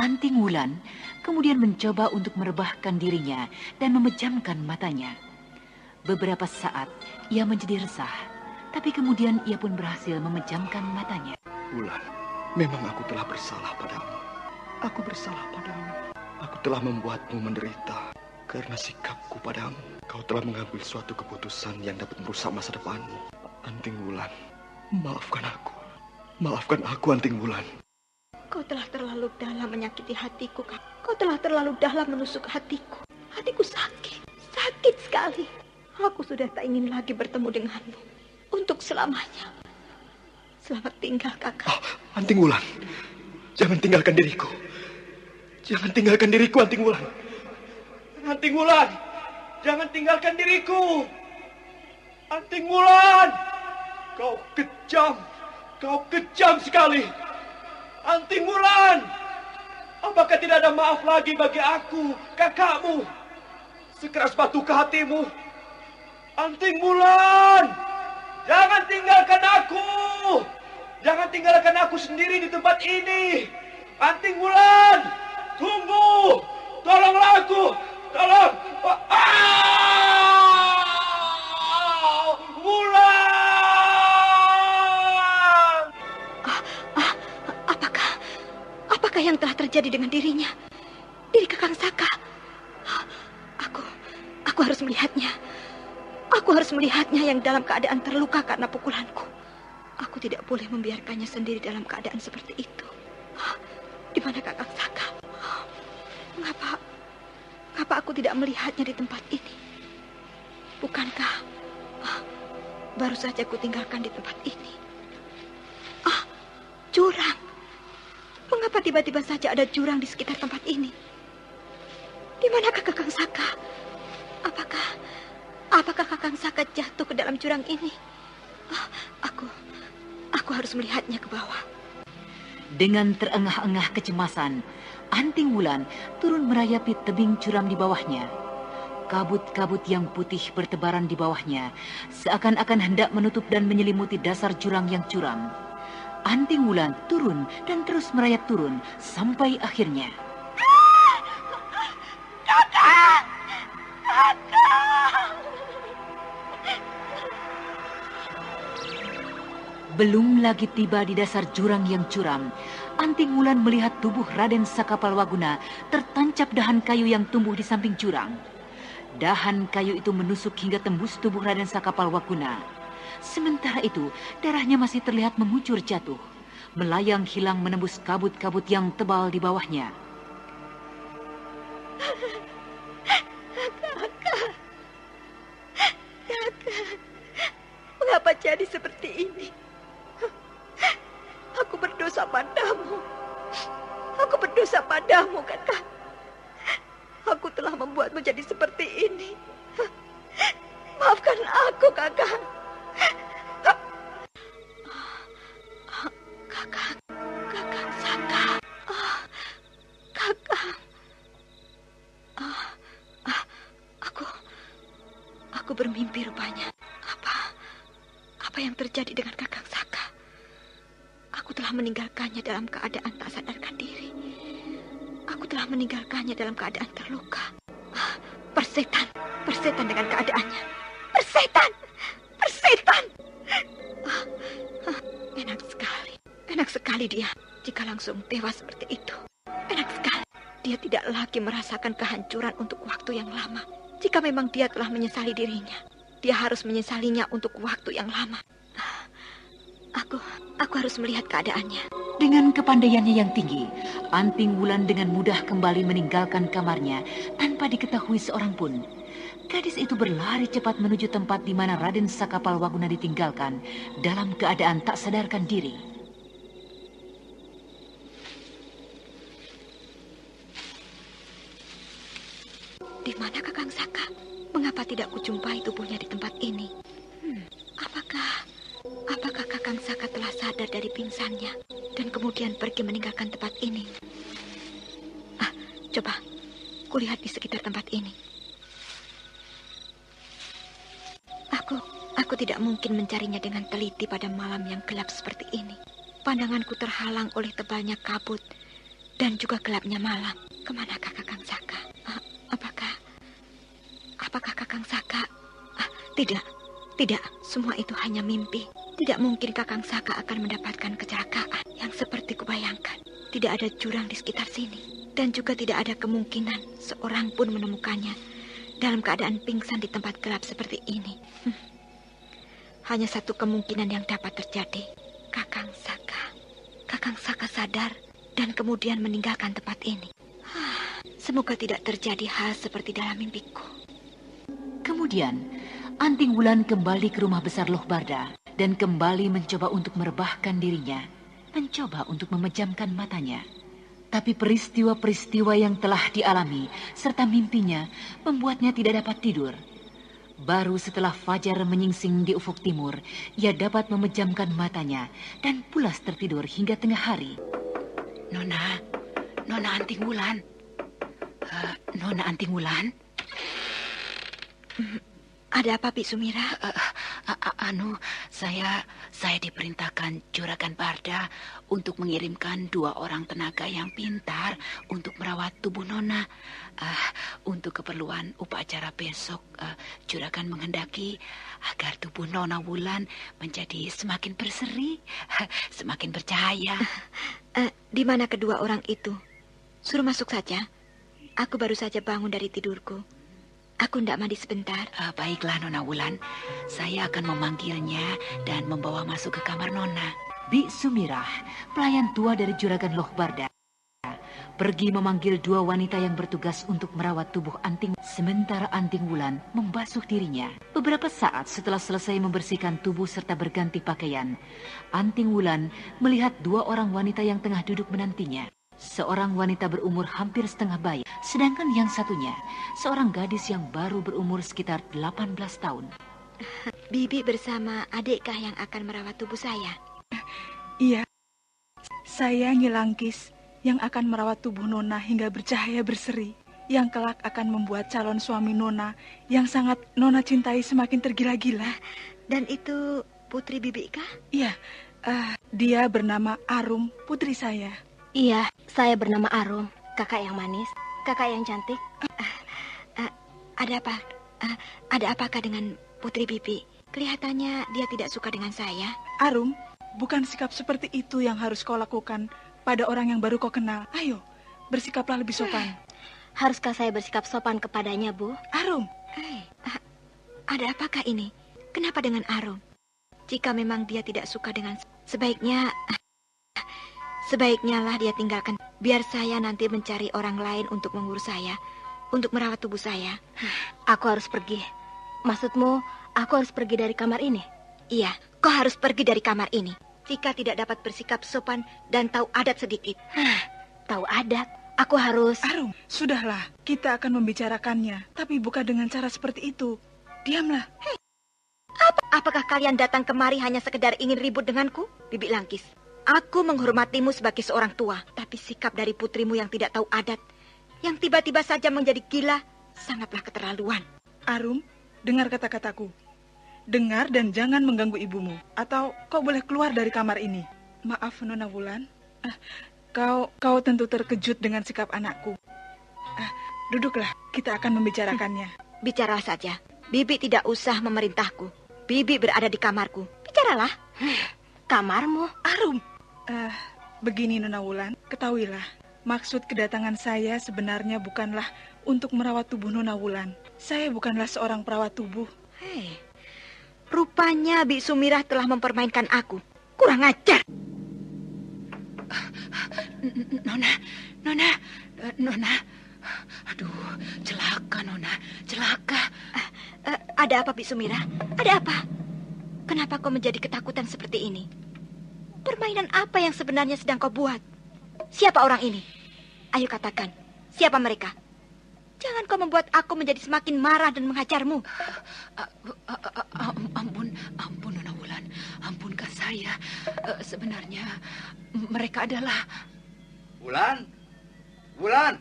Speaker 1: Anting Wulan kemudian mencoba untuk merebahkan dirinya dan memejamkan matanya. Beberapa saat ia menjadi resah, tapi kemudian ia pun berhasil memejamkan matanya.
Speaker 4: Wulan, memang aku telah bersalah padamu. Aku bersalah padamu. Aku telah membuatmu menderita karena sikapku padamu. Kau telah mengambil suatu keputusan yang dapat merusak masa depanmu. Anting Wulan, maafkan aku. Maafkan aku, Anting Wulan.
Speaker 3: Kau telah terlalu dalam menyakiti hatiku, Kak. Kau telah terlalu dalam menusuk hatiku. Hatiku sakit, sakit sekali. Aku sudah tak ingin lagi bertemu denganmu untuk selamanya. Selamat tinggal, Kakak.
Speaker 4: Oh, Anting Wulan, jangan tinggalkan diriku. Jangan tinggalkan diriku, Anting Wulan.
Speaker 9: Anting Wulan, jangan tinggalkan diriku. Anting Wulan, kau kejam sekali. Anting Wulan, apakah tidak ada maaf lagi bagi aku, kakakmu? Sekeras batukah hatimu? Anting Wulan, jangan tinggalkan aku. Jangan tinggalkan aku sendiri di tempat ini. Anting Wulan, tunggu. Tolonglah aku. Tolong. Wulan.
Speaker 3: Apakah yang telah terjadi dengan dirinya? Diri Kakang Saka. Aku harus melihatnya. Aku harus melihatnya yang dalam keadaan terluka karena pukulanku. Aku tidak boleh membiarkannya sendiri dalam keadaan seperti itu. Di mana Kakang Saka? Mengapa aku tidak melihatnya di tempat ini? Bukankah baru saja aku tinggalkan di tempat ini? Jurang. Mengapa tiba-tiba saja ada jurang di sekitar tempat ini? Di manakah Kakang Saka? Apakah Kakang Saka jatuh ke dalam jurang ini? Aku harus melihatnya ke bawah.
Speaker 1: Dengan terengah-engah kecemasan, Anting Wulan turun merayapi tebing curam di bawahnya. Kabut-kabut yang putih bertebaran di bawahnya, seakan-akan hendak menutup dan menyelimuti dasar jurang yang curam. Anting Wulan turun dan terus merayap turun sampai akhirnya.
Speaker 3: Kakang!
Speaker 1: Belum lagi tiba di dasar jurang yang curam, Anting Wulan melihat tubuh Raden Sakapalwaguna tertancap dahan kayu yang tumbuh di samping jurang. Dahan kayu itu menusuk hingga tembus tubuh Raden Sakapalwaguna. Sementara itu, darahnya masih terlihat mengucur jatuh, melayang hilang menembus kabut-kabut yang tebal di bawahnya.
Speaker 3: Kakak, mengapa jadi seperti ini? Aku berdosa padamu. Aku berdosa padamu, Kakak. Aku telah membuatmu jadi seperti ini. Maafkan aku, Kakak. Kakang Saka. Kakang. Aku bermimpi rupanya. Apa yang terjadi dengan Kakang Saka? Aku telah meninggalkannya dalam keadaan tak sadarkan diri. Aku telah meninggalkannya dalam keadaan terluka. Persetan dengan keadaannya. Persetan. Enak sekali dia jika langsung tewas seperti itu. Enak sekali. Dia tidak lagi merasakan kehancuran untuk waktu yang lama. Jika memang dia telah menyesali dirinya, dia harus menyesalinya untuk waktu yang lama. Aku harus melihat keadaannya.
Speaker 1: Dengan kepandaiannya yang tinggi, Anting Wulan dengan mudah kembali meninggalkan kamarnya tanpa diketahui seorang pun. Gadis itu berlari cepat menuju tempat di mana Raden Sakapalwaguna ditinggalkan dalam keadaan tak sadarkan diri.
Speaker 3: Di mana Kakang Saka? Mengapa tidak kujumpai tubuhnya di tempat ini? Apakah Kakang Saka telah sadar dari pingsannya dan kemudian pergi meninggalkan tempat ini? Coba, kulihat di sekitar tempat ini. Aku tidak mungkin mencarinya dengan teliti pada malam yang gelap seperti ini. Pandanganku terhalang oleh tebalnya kabut dan juga gelapnya malam. Kemanakah Kakang Saka? Apakah Kakang Saka? Tidak. Semua itu hanya mimpi. Tidak mungkin Kakang Saka akan mendapatkan kecelakaan yang seperti kubayangkan. Tidak ada jurang di sekitar sini. Dan juga tidak ada kemungkinan seorang pun menemukannya dalam keadaan pingsan di tempat gelap seperti ini. Hanya satu kemungkinan yang dapat terjadi. Kakang Saka sadar dan kemudian meninggalkan tempat ini. Semoga tidak terjadi hal seperti dalam mimpiku.
Speaker 1: Kemudian, Anting Wulan kembali ke rumah besar Loh Barda dan kembali mencoba untuk merebahkan dirinya, mencoba untuk memejamkan matanya. Tapi peristiwa-peristiwa yang telah dialami serta mimpinya membuatnya tidak dapat tidur. Baru setelah fajar menyingsing di ufuk timur, ia dapat memejamkan matanya dan pulas tertidur hingga tengah hari.
Speaker 11: Nona Anting Wulan. Nona Anting Wulan?
Speaker 3: Ada apa, Bik Sumira?
Speaker 11: Saya diperintahkan Juragan Barda untuk mengirimkan 2 orang tenaga yang pintar untuk merawat tubuh Nona. Untuk keperluan upacara besok, Juragan menghendaki agar tubuh Nona Wulan menjadi semakin berseri, semakin bercahaya.
Speaker 3: Di mana kedua orang itu? Suruh masuk saja. Aku baru saja bangun dari tidurku. Aku hendak mandi sebentar.
Speaker 11: Baiklah, Nona Wulan. Saya akan memanggilnya dan membawa masuk ke kamar Nona.
Speaker 1: Bik Sumirah, pelayan tua dari Juragan Loh Barda, pergi memanggil 2 wanita yang bertugas untuk merawat tubuh Anting. Sementara Anting Wulan membasuh dirinya. Beberapa saat setelah selesai membersihkan tubuh serta berganti pakaian, Anting Wulan melihat 2 orang wanita yang tengah duduk menantinya. Seorang wanita berumur hampir setengah bayi, sedangkan yang satunya seorang gadis yang baru berumur sekitar 18 tahun.
Speaker 3: Bibi bersama adikkah yang akan merawat tubuh saya?
Speaker 12: Iya, saya Nyi Langkis yang akan merawat tubuh Nona hingga bercahaya berseri, yang kelak akan membuat calon suami Nona yang sangat Nona cintai semakin tergila-gila.
Speaker 3: Dan itu putri Bibi kah?
Speaker 12: Iya, dia bernama Arum, putri saya.
Speaker 13: Iya, saya bernama Arum, kakak yang manis, kakak yang cantik.
Speaker 3: Ada apa? Ada apakah dengan putri Bibi? Kelihatannya dia tidak suka dengan saya.
Speaker 12: Arum, bukan sikap seperti itu yang harus kau lakukan pada orang yang baru kau kenal. Ayo, bersikaplah lebih sopan.
Speaker 13: Haruskah saya bersikap sopan kepadanya, Bu?
Speaker 12: Arum.
Speaker 3: Ada apakah ini? Kenapa dengan Arum? Jika memang dia tidak suka dengan... Sebaiknya lah dia tinggalkan. Biar saya nanti mencari orang lain untuk mengurus saya, untuk merawat tubuh saya.
Speaker 13: Aku harus pergi. Maksudmu, aku harus pergi dari kamar ini?
Speaker 3: Iya, kau harus pergi dari kamar ini. Jika tidak dapat bersikap sopan dan tahu adat sedikit.
Speaker 13: Tahu adat? Aku harus...
Speaker 12: Arum, sudahlah. Kita akan membicarakannya. Tapi bukan dengan cara seperti itu. Diamlah.
Speaker 3: Apakah kalian datang kemari hanya sekedar ingin ribut denganku? Bibi Langkis, aku menghormatimu sebagai seorang tua. Tapi sikap dari putrimu yang tidak tahu adat, yang tiba-tiba saja menjadi gila, sangatlah keterlaluan.
Speaker 12: Arum, dengar kata-kataku. Dengar dan jangan mengganggu ibumu. Atau kau boleh keluar dari kamar ini. Maaf, Nona Wulan. Kau tentu terkejut dengan sikap anakku. Duduklah, kita akan membicarakannya.
Speaker 3: Bicaralah saja. Bibi tidak usah memerintahku. Bibi berada di kamarku. Bicaralah.
Speaker 13: Kamarmu?
Speaker 12: Arum. Begini, Nona Wulan. Ketahuilah, maksud kedatangan saya sebenarnya bukanlah untuk merawat tubuh Nona Wulan. Saya bukanlah seorang perawat tubuh.
Speaker 3: Rupanya Bik Sumirah telah mempermainkan aku. Kurang ajar.
Speaker 11: Nona. Aduh, celaka Nona, celaka.
Speaker 3: Ada apa, Bi Sumira? Ada apa? Kenapa kau menjadi ketakutan seperti ini? Permainan apa yang sebenarnya sedang kau buat? Siapa orang ini? Ayo katakan, siapa mereka? Jangan kau membuat aku menjadi semakin marah dan menghajarmu.
Speaker 11: Ampun Nona Wulan, ampunkan saya. Sebenarnya mereka adalah...
Speaker 7: Wulan,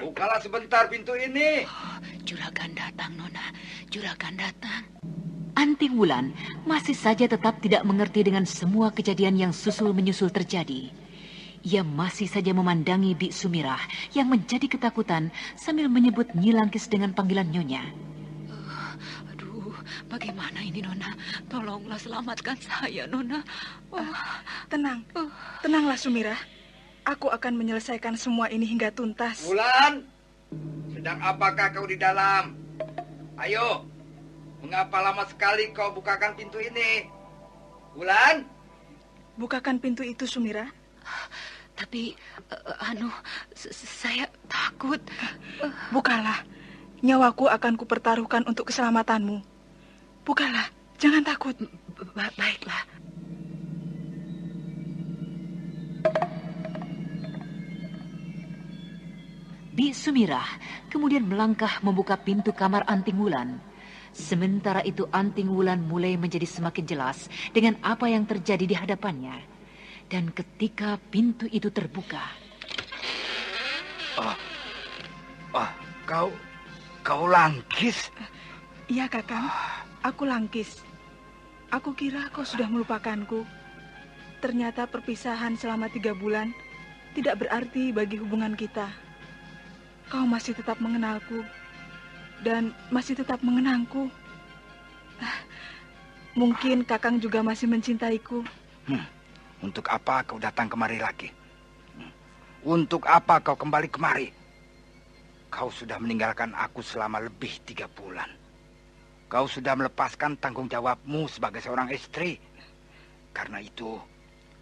Speaker 7: bukalah sebentar pintu ini.
Speaker 11: Juragan datang, Nona, juragan datang.
Speaker 1: Anting Wulan masih saja tetap tidak mengerti dengan semua kejadian yang susul menyusul terjadi. Ia masih saja memandangi Bi Sumirah yang menjadi ketakutan sambil menyebut Nyi Langkis dengan panggilan Nyonya.
Speaker 11: Aduh, bagaimana ini Nona? Tolonglah selamatkan saya, Nona.
Speaker 12: Tenanglah Sumirah. Aku akan menyelesaikan semua ini hingga tuntas.
Speaker 7: Wulan, sedang apakah kau di dalam? Ayo, mengapa lama sekali kau bukakan pintu ini? Wulan?
Speaker 12: Bukakan pintu itu, Sumirah.
Speaker 11: Tapi, saya takut.
Speaker 12: Bukalah. Nyawaku akan kupertaruhkan untuk keselamatanmu. Bukalah, jangan takut.
Speaker 11: Baiklah.
Speaker 1: Bi Sumirah kemudian melangkah membuka pintu kamar Anting Wulan. Sementara itu Anting Wulan mulai menjadi semakin jelas dengan apa yang terjadi di hadapannya. Dan ketika pintu itu terbuka...
Speaker 7: Kau Langkis?
Speaker 12: Iya, Kakang. Aku Langkis. Aku kira kau sudah melupakanku. Ternyata perpisahan selama 3 bulan tidak berarti bagi hubungan kita. Kau masih tetap mengenalku dan masih tetap mengenangku. Mungkin Kakang juga masih mencintaiku.
Speaker 7: Untuk apa kau datang kemari lagi? Untuk apa kau kembali kemari? Kau sudah meninggalkan aku selama lebih 3 bulan. Kau sudah melepaskan tanggung jawabmu sebagai seorang istri. Karena itu,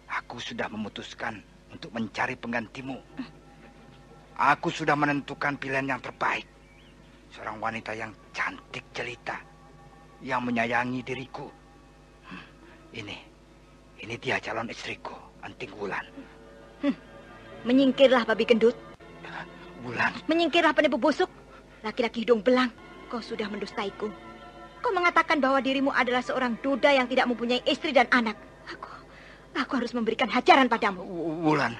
Speaker 7: aku sudah memutuskan untuk mencari penggantimu. Aku sudah menentukan pilihan yang terbaik. Seorang wanita yang cantik jelita, yang menyayangi diriku. Ini dia calon istriku, Anting Wulan.
Speaker 3: Menyingkirlah, babi gendut.
Speaker 7: Wulan.
Speaker 3: Menyingkirlah penipu busuk. Laki-laki hidung belang. Kau sudah mendustaiku. Kau mengatakan bahwa dirimu adalah seorang duda yang tidak mempunyai istri dan anak. Aku harus memberikan hajaran padamu.
Speaker 7: Wulan,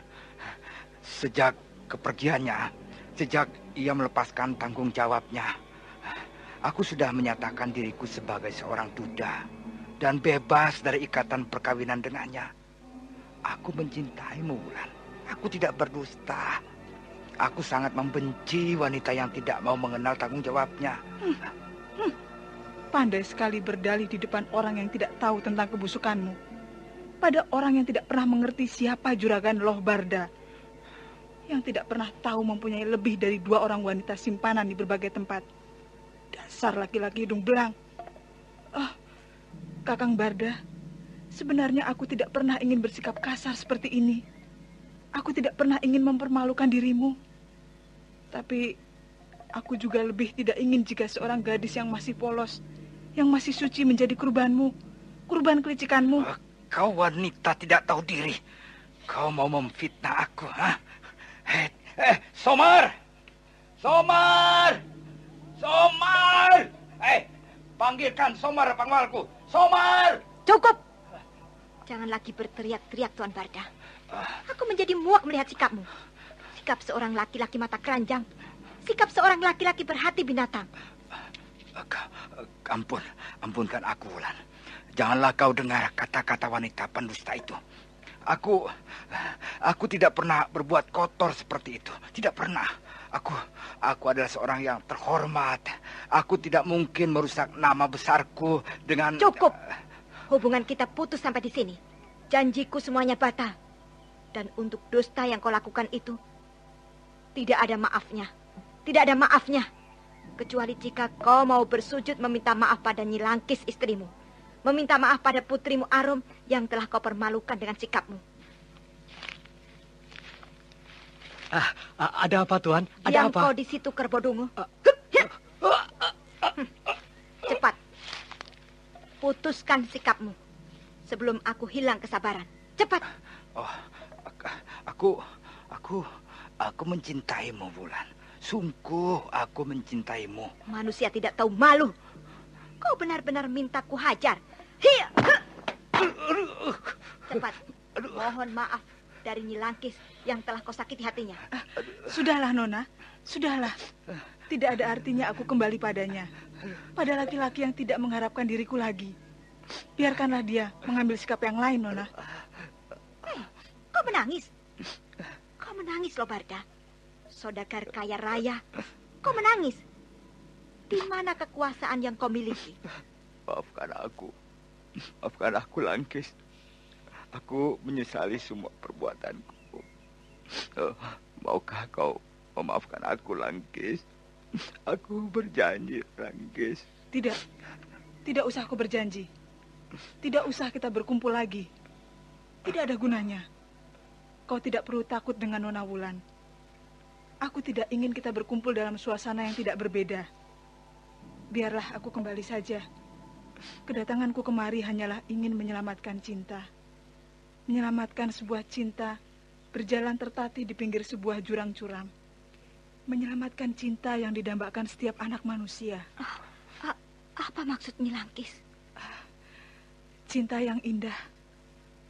Speaker 7: sejak kepergiannya, sejak ia melepaskan tanggung jawabnya, aku sudah menyatakan diriku sebagai seorang duda dan bebas dari ikatan perkawinan dengannya. Aku mencintaimu, Wulan. Aku tidak berdusta. Aku sangat membenci wanita yang tidak mau mengenal tanggung jawabnya.
Speaker 12: Pandai sekali berdalih di depan orang yang tidak tahu tentang kebusukanmu. Pada orang yang tidak pernah mengerti siapa juragan Loh Barda. Yang tidak pernah tahu mempunyai lebih dari 2 orang wanita simpanan di berbagai tempat. Dasar laki-laki hidung belang. Kakang Barda, sebenarnya aku tidak pernah ingin bersikap kasar seperti ini. Aku tidak pernah ingin mempermalukan dirimu. Tapi aku juga lebih tidak ingin jika seorang gadis yang masih polos, yang masih suci menjadi kurbanmu, kurban kelicikanmu.
Speaker 7: Kau wanita tidak tahu diri. Kau mau memfitnah aku, ha? Somar! Somar! Somar! Panggilkan Somar, pangwalku. Somar!
Speaker 3: Cukup! Jangan lagi berteriak-teriak, Tuan Barda. Aku menjadi muak melihat sikapmu. Sikap seorang laki-laki mata keranjang. Sikap seorang laki-laki berhati binatang.
Speaker 7: Ampunkan aku, Wulan. Janganlah kau dengar kata-kata wanita pendusta itu. Aku tidak pernah berbuat kotor seperti itu. Tidak pernah. Aku adalah seorang yang terhormat. Aku tidak mungkin merusak nama besarku dengan...
Speaker 3: Cukup. Hubungan kita putus sampai di sini. Janjiku semuanya batal. Dan untuk dusta yang kau lakukan itu, tidak ada maafnya. Tidak ada maafnya. Kecuali jika kau mau bersujud meminta maaf pada Nyi Langkis istrimu. Meminta maaf pada putrimu Arum yang telah kau permalukan dengan sikapmu.
Speaker 2: Ada apa, Tuan? Ada
Speaker 3: Diam
Speaker 2: apa?
Speaker 3: kau di situ, Kerbodungu. Cepat. Putuskan sikapmu sebelum aku hilang kesabaran. Cepat.
Speaker 7: Oh, aku mencintaimu, Wulan. Sungguh aku mencintaimu.
Speaker 3: Manusia tidak tahu malu. Kau benar-benar minta ku hajar. Hiya. Cepat. Mohon maaf dari Nyi Langkis yang telah kau sakiti hatinya.
Speaker 12: Sudahlah, Nona. Sudahlah. Tidak ada artinya aku kembali padanya. Pada laki-laki yang tidak mengharapkan diriku lagi. Biarkanlah dia mengambil sikap yang lain, Nona.
Speaker 3: Kau menangis? Kau menangis, Lobarda. Saudagar kaya raya. Kau menangis. Di mana kekuasaan yang kau miliki?
Speaker 10: Maafkan aku. Maafkan aku, Langkis. Aku menyesali semua perbuatanku. Maukah kau memaafkan aku, Langkis? Aku berjanji, Langkis.
Speaker 12: Tidak. Tidak usah kau berjanji. Tidak usah kita berkumpul lagi. Tidak ada gunanya. Kau tidak perlu takut dengan Nona Wulan. Aku tidak ingin kita berkumpul dalam suasana yang tidak berbeda. Biarlah aku kembali saja. Kedatanganku kemari hanyalah ingin menyelamatkan cinta. Menyelamatkan sebuah cinta berjalan tertatih di pinggir sebuah jurang curam. Menyelamatkan cinta yang didambakan setiap anak manusia.
Speaker 3: Apa maksud Nyi Langkis?
Speaker 12: Cinta yang indah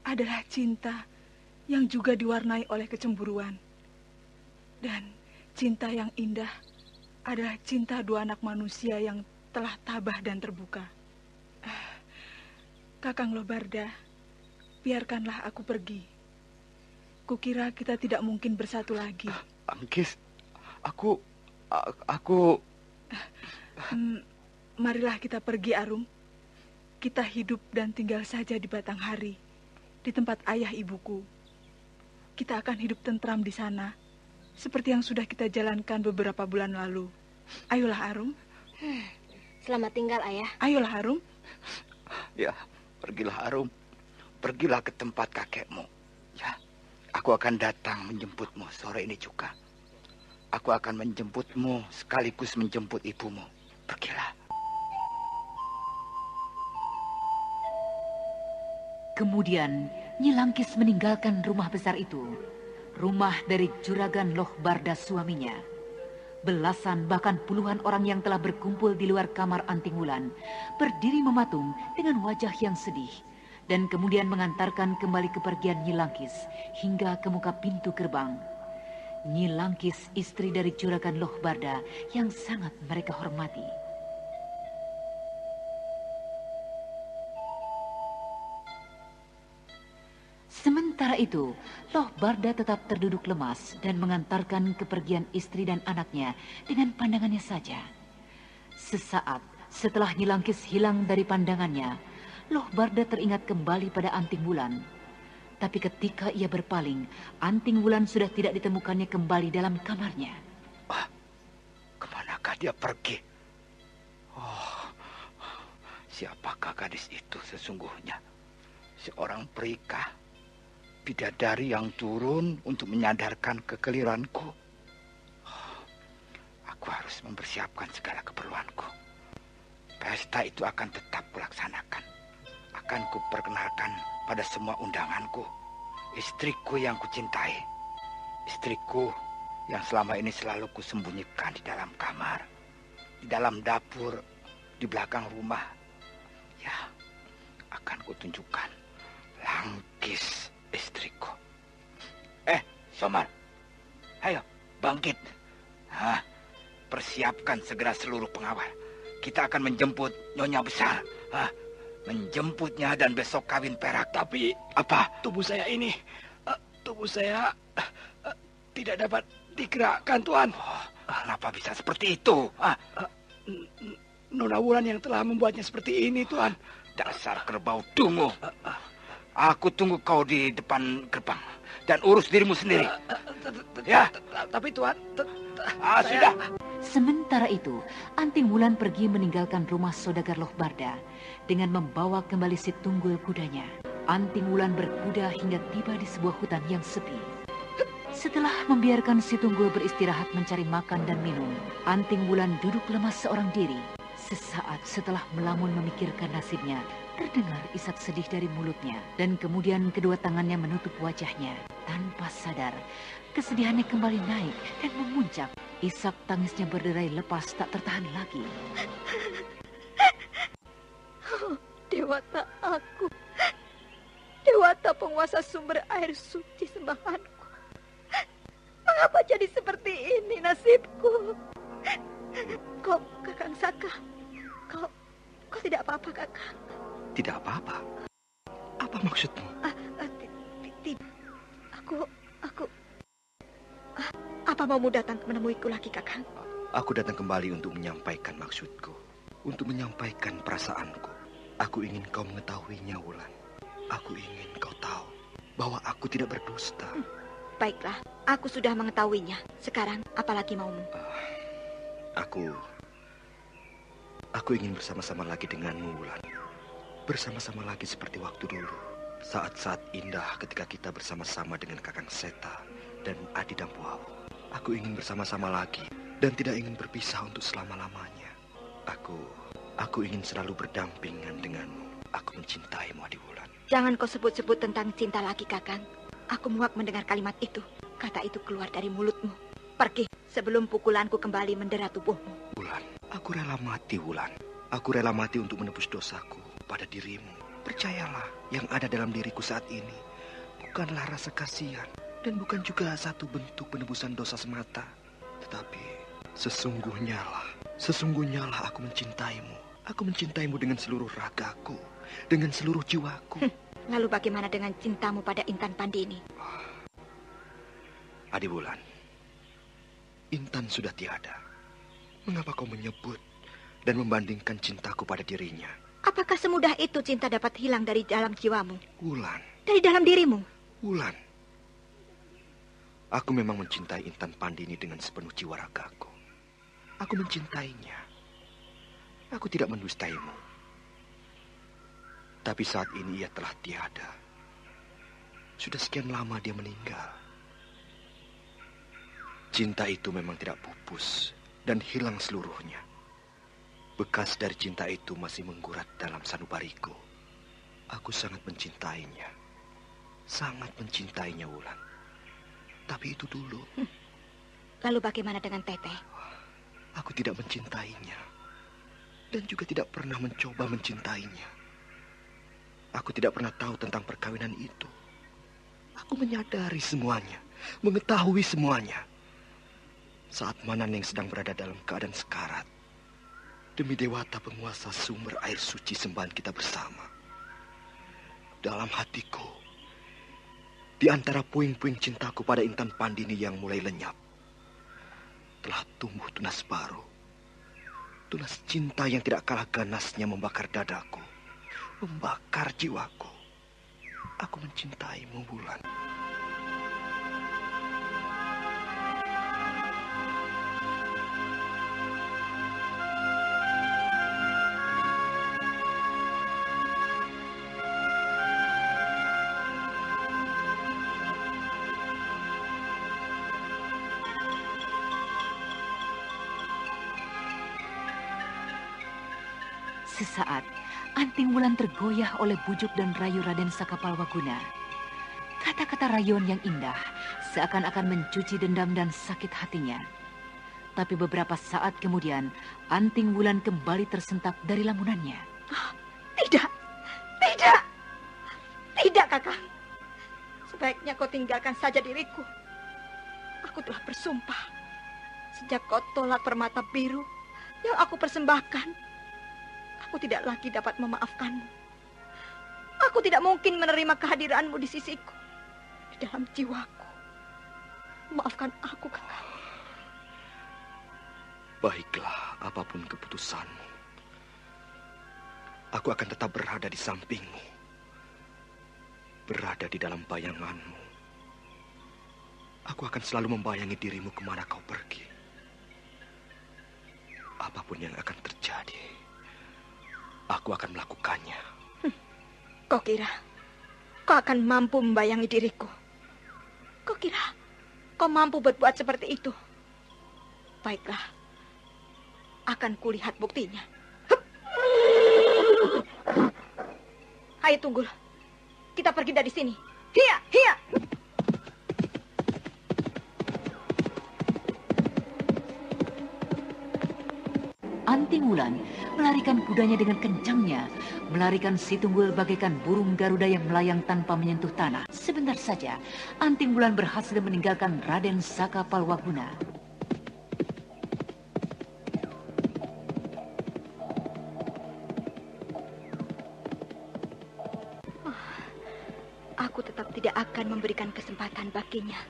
Speaker 12: adalah cinta yang juga diwarnai oleh kecemburuan. Dan cinta yang indah adalah cinta dua anak manusia yang telah tabah dan terbuka. Kakang Lobarda, biarkanlah aku pergi. Kukira kita tidak mungkin bersatu lagi.
Speaker 10: Langkis, aku...
Speaker 12: Marilah kita pergi, Arum. Kita hidup dan tinggal saja di Batanghari, di tempat ayah ibuku. Kita akan hidup tentram di sana, seperti yang sudah kita jalankan beberapa bulan lalu. Ayolah, Arum.
Speaker 13: Selamat tinggal, Ayah.
Speaker 12: Ayolah, Arum.
Speaker 7: Ya, pergilah, Arum. Pergilah ke tempat kakekmu. Ya, aku akan datang menjemputmu sore ini juga. Aku akan menjemputmu sekaligus menjemput ibumu. Pergilah.
Speaker 1: Kemudian Nyi Langkis meninggalkan rumah besar itu, rumah dari Juragan Loh Barda suaminya. Belasan bahkan puluhan orang yang telah berkumpul di luar kamar Anting Wulan berdiri mematung dengan wajah yang sedih dan kemudian mengantarkan kembali kepergian Nyi Langkis hingga ke muka pintu gerbang. Nyi Langkis, istri dari Juragan Loh Barda yang sangat mereka hormati. Sementara itu, Loh Barda tetap terduduk lemas dan mengantarkan kepergian istri dan anaknya dengan pandangannya saja. Sesaat setelah Nyi Langkis hilang dari pandangannya, Loh Barda teringat kembali pada Anting Wulan. Tapi ketika ia berpaling, Anting Wulan sudah tidak ditemukannya kembali dalam kamarnya.
Speaker 7: Kemanakah dia pergi? Oh, siapakah gadis itu sesungguhnya? Seorang perikah? Bidadari yang turun untuk menyadarkan kekeliruanku. Aku harus mempersiapkan segala keperluanku. Pesta itu akan tetap kulaksanakan. Akan kuperkenalkan pada semua undanganku. Istriku yang kucintai. Istriku yang selama ini selalu kusembunyikan di dalam kamar. Di dalam dapur. Di belakang rumah. Ya, akan kutunjukkan Langkis istriku. Somar, ayo bangkit. Persiapkan segera seluruh pengawal. Kita akan menjemput Nyonya Besar. Menjemputnya dan besok kawin perak.
Speaker 2: Tapi
Speaker 7: apa?
Speaker 2: Tubuh saya tidak dapat digerakkan, Tuan.
Speaker 7: Kenapa bisa seperti itu?
Speaker 2: Nona Wulan yang telah membuatnya seperti ini, Tuan.
Speaker 7: Dasar kerbau dungu. Aku tunggu kau di depan gerbang dan urus dirimu sendiri. Ya.
Speaker 2: Tapi Tuan,
Speaker 7: sudah.
Speaker 1: Sementara itu, Anting Wulan pergi meninggalkan rumah saudagar Loh Barda dengan membawa kembali si tunggul kudanya. Anting Wulan berkuda hingga tiba di sebuah hutan yang sepi. Setelah membiarkan si Tunggul beristirahat mencari makan dan minum, Anting Wulan duduk lemas seorang diri. Sesaat setelah melamun memikirkan nasibnya, terdengar isak sedih dari mulutnya, dan kemudian kedua tangannya menutup wajahnya. Tanpa sadar, kesedihannya kembali naik dan memuncak. Isak tangisnya berderai lepas tak tertahan lagi.
Speaker 3: Oh, Dewata aku, Dewata penguasa sumber air suci sembahanku. Mengapa jadi seperti ini nasibku? Kok, Kakang Saka, kau tidak apa-apa, Kakang?
Speaker 4: Tidak apa-apa. Apa maksudmu?
Speaker 3: Tidak. Aku... Apa maumu datang menemuiku lagi, Kakang?
Speaker 4: Aku datang kembali untuk menyampaikan maksudku. Untuk menyampaikan perasaanku. Aku ingin kau mengetahuinya, Wulan. Aku ingin kau tahu bahwa aku tidak berdusta.
Speaker 3: Baiklah, aku sudah mengetahuinya. Sekarang, apalagi maumu?
Speaker 4: Aku ingin bersama-sama lagi denganmu, Wulan. Bersama-sama lagi seperti waktu dulu. Saat-saat indah ketika kita bersama-sama dengan Kakang Seta dan Adi Dampuawu. Aku ingin bersama-sama lagi dan tidak ingin berpisah untuk selama-lamanya. Aku ingin selalu berdampingan denganmu. Aku mencintaimu, Adi Wulan.
Speaker 3: Jangan kau sebut-sebut tentang cinta lagi, Kakang. Aku muak mendengar kalimat itu. Kata itu keluar dari mulutmu. Pergi sebelum pukulanku kembali mendera tubuhmu.
Speaker 4: Wulan, aku rela mati, Wulan. Aku rela mati untuk menebus dosaku pada dirimu. Percayalah, yang ada dalam diriku saat ini bukanlah rasa kasihan dan bukan juga satu bentuk penebusan dosa semata. Tetapi sesungguhnya lah aku mencintaimu. Aku mencintaimu dengan seluruh ragaku, dengan seluruh jiwaku.
Speaker 3: Lalu bagaimana dengan cintamu pada Intan Pandini?
Speaker 4: Adi Wulan, Intan sudah tiada. Mengapa kau menyebut dan membandingkan cintaku pada dirinya?
Speaker 3: Apakah semudah itu cinta dapat hilang dari dalam jiwamu?
Speaker 4: Wulan.
Speaker 3: Dari dalam dirimu?
Speaker 4: Wulan. Aku memang mencintai Intan Pandini dengan sepenuh jiwa ragaku. Aku mencintainya. Aku tidak mendustaimu. Tapi saat ini ia telah tiada. Sudah sekian lama dia meninggal. Cinta itu memang tidak pupus dan hilang seluruhnya. Bekas dari cinta itu masih menggurat dalam sanubariku. Aku sangat mencintainya. Sangat mencintainya, Wulan. Tapi itu dulu.
Speaker 3: Lalu bagaimana dengan Teteh?
Speaker 4: Aku tidak mencintainya. Dan juga tidak pernah mencoba mencintainya. Aku tidak pernah tahu tentang perkawinan itu. Aku menyadari semuanya. Mengetahui semuanya. Saat Mananeng sedang berada dalam keadaan sekarat. Demi Dewata penguasa sumber air suci sembahan kita bersama. Dalam hatiku, di antara puing-puing cintaku pada Intan Pandini yang mulai lenyap, telah tumbuh tunas baru. Tunas cinta yang tidak kalah ganasnya membakar dadaku, membakar jiwaku. Aku mencintaimu, Wulan.
Speaker 1: Sesaat, Anting Wulan tergoyah oleh bujuk dan rayu Raden Sakapalwaguna. Kata-kata rayuan yang indah seakan-akan mencuci dendam dan sakit hatinya. Tapi beberapa saat kemudian, Anting Wulan kembali tersentak dari lamunannya.
Speaker 3: Tidak, tidak, tidak, Kakang. Sebaiknya kau tinggalkan saja diriku. Aku telah bersumpah. Sejak kau tolak permata biru yang aku persembahkan, aku tidak lagi dapat memaafkanmu. Aku tidak mungkin menerima kehadiranmu di sisiku, di dalam jiwaku. Maafkan aku, Kakang.
Speaker 4: Baiklah, apapun keputusanmu. Aku akan tetap berada di sampingmu. Berada di dalam bayanganmu. Aku akan selalu membayangi dirimu kemana kau pergi. Apapun yang akan terjadi, aku akan melakukannya.
Speaker 3: Kau kira kau akan mampu membayangi diriku? Kau kira kau mampu berbuat seperti itu. Baiklah, akan kulihat buktinya. Hup. Ayo Tunggul, kita pergi dari sini. Hiya, hiya.
Speaker 1: Anting Wulan melarikan kudanya dengan kencangnya, melarikan si Tunggul bagaikan burung Garuda yang melayang tanpa menyentuh tanah. Sebentar saja, Anting Wulan berhasil meninggalkan Raden Sakapalwaguna.
Speaker 3: Aku tetap tidak akan memberikan kesempatan baginya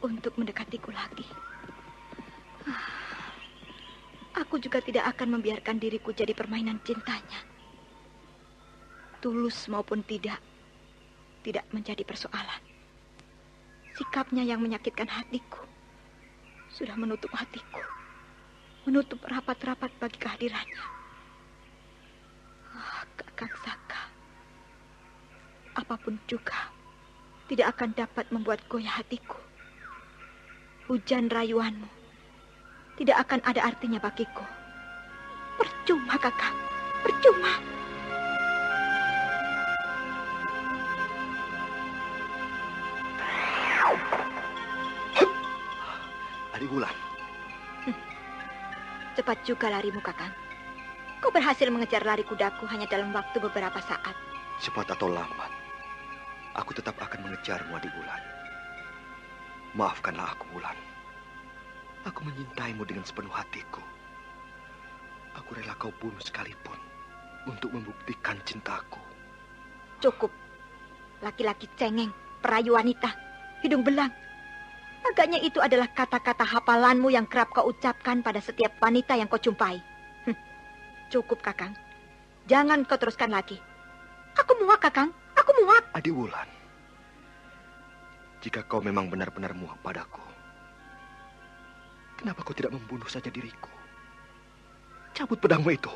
Speaker 3: untuk mendekatiku lagi. Aku juga tidak akan membiarkan diriku jadi permainan cintanya. Tulus maupun tidak menjadi persoalan. Sikapnya yang menyakitkan hatiku sudah menutup hatiku, menutup rapat-rapat bagi kehadirannya. Kakang Saka, apapun juga tidak akan dapat membuat goyah hatiku. Hujan rayuanmu tidak akan ada artinya bagiku. Percuma, Kakang. Percuma.
Speaker 4: Adik Wulan.
Speaker 3: Cepat juga larimu, Kakang. Kau berhasil mengejar lari kudaku hanya dalam waktu beberapa saat.
Speaker 4: Cepat atau lambat, aku tetap akan mengejarmu, Adik Wulan. Maafkanlah aku, Wulan. Aku menyintaimu dengan sepenuh hatiku. Aku rela kau bunuh sekalipun untuk membuktikan cintaku.
Speaker 3: Cukup. Laki-laki cengeng, perayu wanita, hidung belang. Agaknya itu adalah kata-kata hafalanmu yang kerap kau ucapkan pada setiap wanita yang kau jumpai. Cukup, Kakang. Jangan kau teruskan lagi. Aku muak, Kakang. Aku muak.
Speaker 4: Adik Wulan, jika kau memang benar-benar muak padaku, kenapa kau tidak membunuh saja diriku? Cabut pedangmu itu.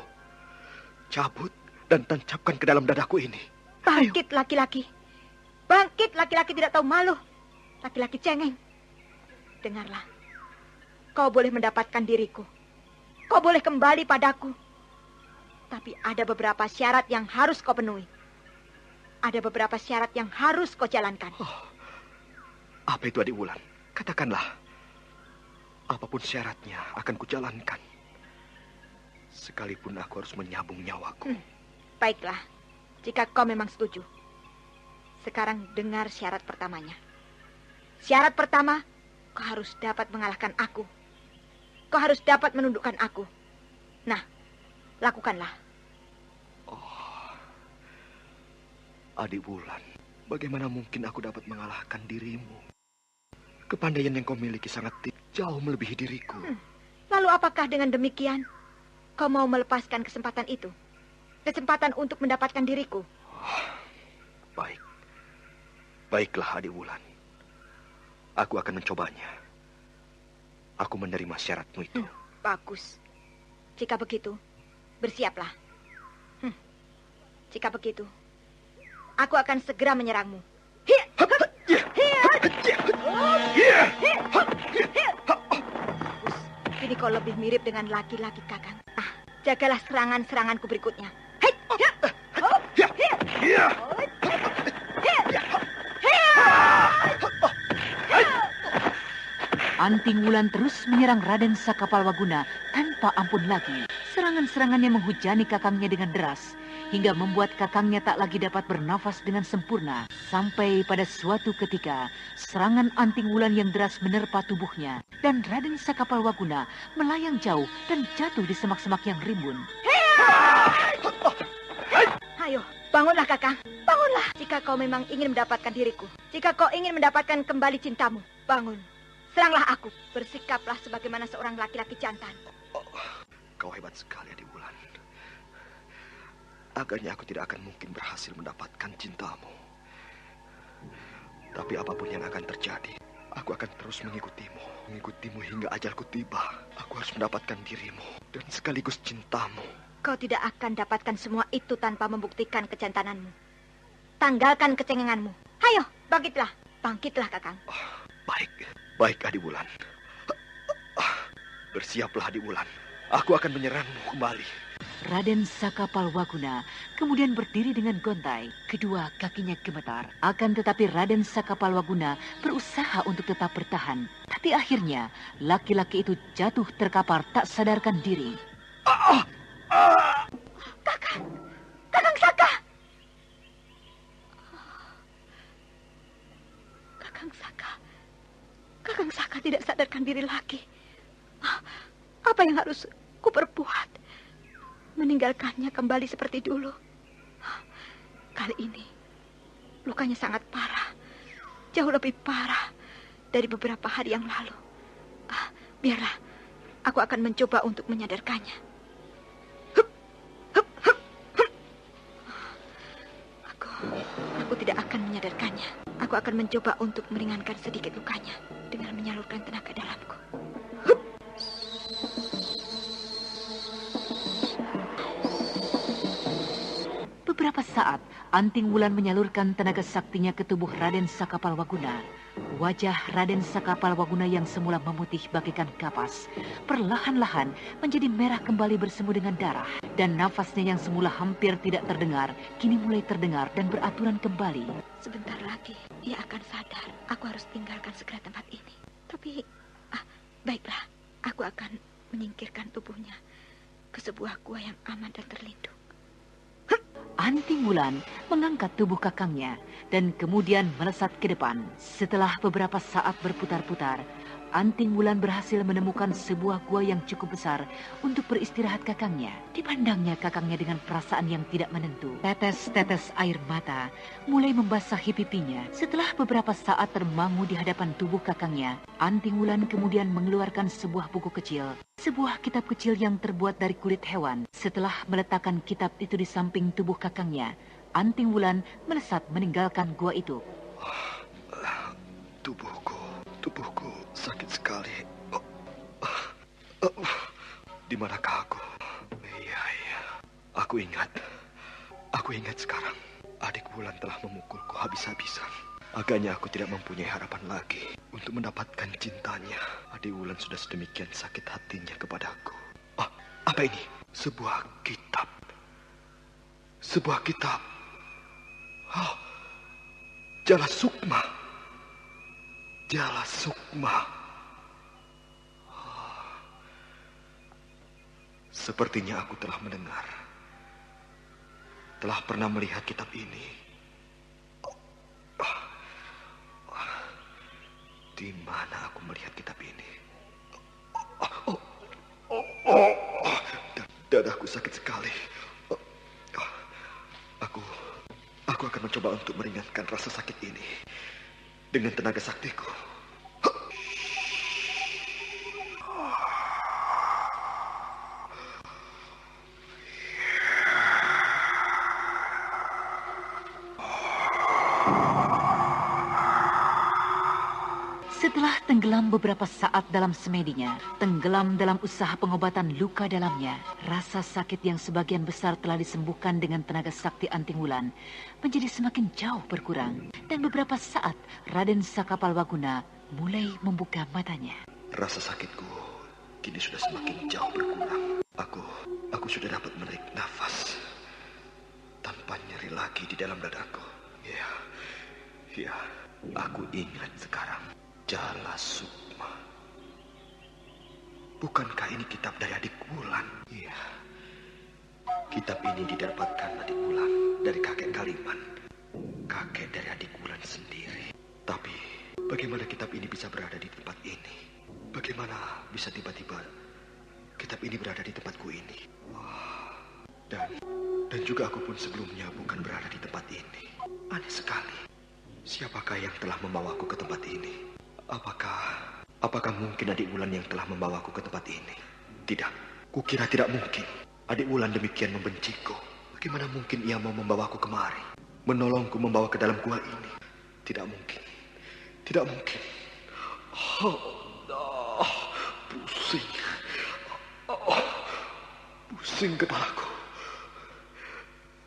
Speaker 4: Cabut dan tancapkan ke dalam dadaku ini.
Speaker 3: Bangkit, laki-laki. Bangkit, laki-laki tidak tahu malu. Laki-laki cengeng. Dengarlah. Kau boleh mendapatkan diriku. Kau boleh kembali padaku. Tapi ada beberapa syarat yang harus kau penuhi. Ada beberapa syarat yang harus kau jalankan.
Speaker 4: Apa itu, Adik Wulan? Katakanlah. Apapun syaratnya akan kujalankan. Sekalipun aku harus menyabung nyawaku.
Speaker 3: Baiklah, jika kau memang setuju. Sekarang dengar syarat pertamanya. Syarat pertama, kau harus dapat mengalahkan aku. Kau harus dapat menundukkan aku. Nah, lakukanlah.
Speaker 4: Adik Wulan, bagaimana mungkin aku dapat mengalahkan dirimu? Kepandaian yang kau miliki sangat jauh melebihi diriku.
Speaker 3: Lalu apakah dengan demikian kau mau melepaskan kesempatan itu? Kesempatan untuk mendapatkan diriku?
Speaker 4: Baik. Baiklah, Adik Wulan. Aku akan mencobanya. Aku menerima syaratmu itu.
Speaker 3: Bagus. Jika begitu, bersiaplah. Jika begitu, aku akan segera menyerangmu. Kini kau lebih mirip dengan laki-laki, Kakang. Jagalah serangan-seranganku berikutnya.
Speaker 1: Anting Wulan terus menyerang Raden Sakapalwaguna tanpa ampun lagi. Serangan-serangannya menghujani kakangnya dengan deras, hingga membuat kakangnya tak lagi dapat bernafas dengan sempurna. Sampai pada suatu ketika, serangan Anting Wulan yang deras menerpa tubuhnya, dan Raden Sakapalwaguna melayang jauh dan jatuh di semak-semak yang rimbun.
Speaker 3: Ayo, bangunlah, Kakang. Bangunlah. Jika kau memang ingin mendapatkan diriku, jika kau ingin mendapatkan kembali cintamu, bangun. Seranglah aku. Bersikaplah sebagaimana seorang laki-laki jantan.
Speaker 4: Kau hebat sekali, Adik Wulan. Agaknya aku tidak akan mungkin berhasil mendapatkan cintamu. Tapi apapun yang akan terjadi, aku akan terus mengikutimu. Mengikutimu hingga ajalku tiba. Aku harus mendapatkan dirimu dan sekaligus cintamu.
Speaker 3: Kau tidak akan dapatkan semua itu tanpa membuktikan kejantananmu. Tanggalkan kecengenganmu. Ayo, bangkitlah. Bangkitlah, Kakang.
Speaker 4: Baik. Baik, Adiwulan. Bersiaplah, Adiwulan. Aku akan menyerangmu kembali.
Speaker 1: Raden Sakapalwaguna kemudian berdiri dengan gontai. Kedua kakinya gemetar. Akan tetapi Raden Sakapalwaguna berusaha untuk tetap bertahan. Tapi akhirnya laki-laki itu jatuh terkapar tak sadarkan diri.
Speaker 3: Kakang Saka! Kakang Saka tidak sadarkan diri lagi. Apa yang harus kuperbuat? Meninggalkannya kembali seperti dulu. Kali ini lukanya sangat parah. Jauh lebih parah dari beberapa hari yang lalu. Biarlah, aku akan mencoba untuk menyadarkannya. Aku tidak akan menyadarkannya. Aku akan mencoba untuk meringankan sedikit lukanya dengan menyalurkan tenaga dalamku.
Speaker 1: Beberapa saat, Anting Wulan menyalurkan tenaga saktinya ke tubuh Raden Sakapalwaguna. Wajah Raden Sakapalwaguna yang semula memutih bagaikan kapas, perlahan-lahan menjadi merah kembali bersemu dengan darah. Dan nafasnya yang semula hampir tidak terdengar, kini mulai terdengar dan beraturan kembali.
Speaker 3: Sebentar lagi, ia akan sadar. Aku harus tinggalkan segera tempat ini. Tapi, baiklah, aku akan menyingkirkan tubuhnya ke sebuah gua yang aman dan terlindung.
Speaker 1: Anting Wulan mengangkat tubuh kakangnya dan kemudian melesat ke depan. Setelah beberapa saat berputar-putar, Anting Wulan berhasil menemukan sebuah gua yang cukup besar untuk beristirahat kakangnya. Dipandangnya kakangnya dengan perasaan yang tidak menentu. Tetes-tetes air mata mulai membasahi pipinya. Setelah beberapa saat termangu di hadapan tubuh kakangnya, Anting Wulan kemudian mengeluarkan sebuah buku kecil. Sebuah kitab kecil yang terbuat dari kulit hewan. Setelah meletakkan kitab itu di samping tubuh kakangnya, Anting Wulan melesat meninggalkan gua itu.
Speaker 4: Tubuhku sakit sekali. Di manakah aku? Iya. Aku ingat sekarang. Adik Wulan telah memukulku habis-habisan. Agaknya aku tidak mempunyai harapan lagi untuk mendapatkan cintanya. Adik Wulan sudah sedemikian sakit hatinya kepadaku. Apa ini? Sebuah kitab. Jala Sukma. Sepertinya aku telah mendengar. Telah pernah melihat kitab ini. Di mana aku melihat kitab ini? Dadaku sakit sekali. Aku akan mencoba untuk meringankan rasa sakit ini dengan tenaga saktiku.
Speaker 1: Setelah tenggelam beberapa saat dalam semedinya, tenggelam dalam usaha pengobatan luka dalamnya, rasa sakit yang sebagian besar telah disembuhkan dengan tenaga sakti Anting Wulan menjadi semakin jauh berkurang. Dan beberapa saat, Raden Sakapalwaguna mulai membuka matanya.
Speaker 4: Rasa sakitku kini sudah semakin jauh berkurang. Aku sudah dapat menarik nafas tanpa nyeri lagi di dalam dadaku. Ya, aku ingat sekarang. Jala Sukma. Bukankah ini kitab dari adik Wulan? Iya. Kitab ini didapatkan adik Wulan dari kakek Kaliman. Kakek dari adik Wulan sendiri. Tapi bagaimana kitab ini bisa berada di tempat ini? Bagaimana bisa tiba-tiba kitab ini berada di tempatku ini? Dan juga aku pun sebelumnya bukan berada di tempat ini. Aneh sekali. Siapakah yang telah membawaku ke tempat ini? Apakah mungkin adik Wulan yang telah membawaku ke tempat ini? Tidak, kukira tidak mungkin. Adik Wulan demikian membenciku. Bagaimana mungkin ia mau membawaku kemari? Menolongku membawa ke dalam gua ini? Tidak mungkin. Pusing kepalaku.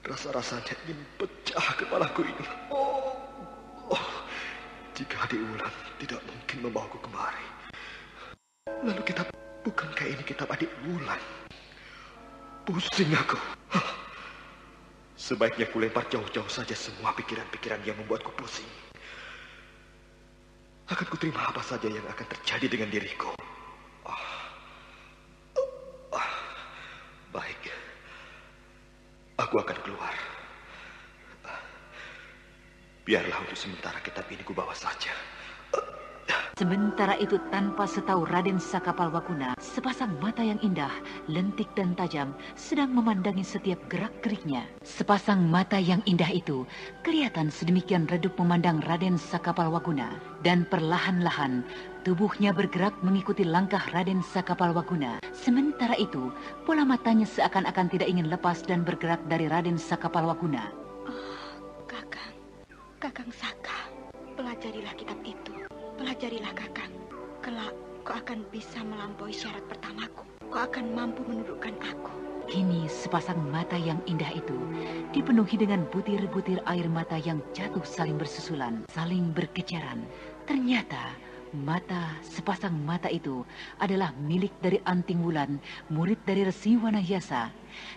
Speaker 4: Rasa-rasanya ingin pecah kepalaku ini. Jika adik Wulan tidak mungkin membawaku kemari, lalu kitab, bukankah ini kitab adik Wulan? Pusing aku. Sebaiknya kulempar jauh-jauh saja semua pikiran-pikiran yang membuatku pusing. Akan kuterima apa saja yang akan terjadi dengan diriku. Baik. Aku akan keluar. Biarlah untuk sementara kitab ini kubawa saja.
Speaker 1: Sementara itu tanpa setahu Raden Sakapalwaguna, sepasang mata yang indah, lentik dan tajam sedang memandangi setiap gerak-geriknya. Sepasang mata yang indah itu kelihatan sedemikian redup memandang Raden Sakapalwaguna, dan perlahan-lahan tubuhnya bergerak mengikuti langkah Raden Sakapalwaguna. Sementara itu, bola matanya seakan-akan tidak ingin lepas dan bergerak dari Raden Sakapalwaguna.
Speaker 3: Kakang Saka, pelajarilah kitab itu. Pelajarilah Kakang. Kelak kau akan bisa melampaui syarat pertamaku. Kau akan mampu menundukkan aku.
Speaker 1: Kini sepasang mata yang indah itu dipenuhi dengan butir-butir air mata yang jatuh saling bersusulan, saling berkejaran. Ternyata sepasang mata itu adalah milik dari Anting Wulan, murid dari Resi Wanayasa,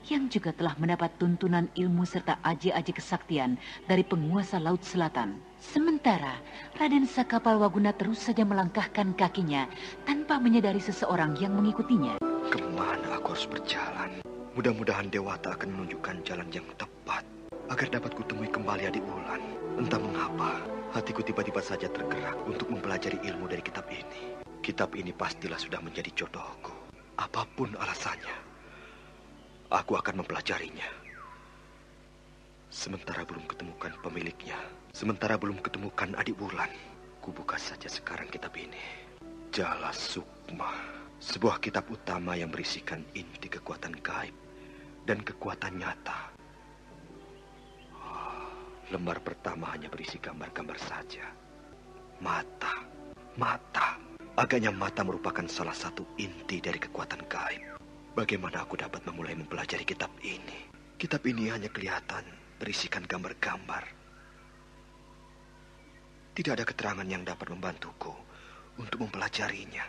Speaker 1: yang juga telah mendapat tuntunan ilmu serta aji-aji kesaktian dari penguasa Laut Selatan. Sementara Raden Sakapalwaguna terus saja melangkahkan kakinya tanpa menyadari seseorang yang mengikutinya.
Speaker 4: Kemana aku harus berjalan? Mudah-mudahan Dewata akan menunjukkan jalan yang tepat agar dapat kutemui kembali adik Wulan. Entah mengapa, hatiku tiba-tiba saja tergerak untuk mempelajari ilmu dari kitab ini. Kitab ini pastilah sudah menjadi jodohku. Apapun alasannya, aku akan mempelajarinya. Sementara belum ketemukan pemiliknya, sementara belum ketemukan adik Wulan, kubuka saja sekarang kitab ini. Jala Sukma, sebuah kitab utama yang berisikan inti kekuatan gaib dan kekuatan nyata. Lembar pertama hanya berisi gambar-gambar saja. Mata. Agaknya mata merupakan salah satu inti dari kekuatan gaib. Bagaimana aku dapat memulai mempelajari kitab ini? Kitab ini hanya kelihatan berisikan gambar-gambar. Tidak ada keterangan yang dapat membantuku untuk mempelajarinya.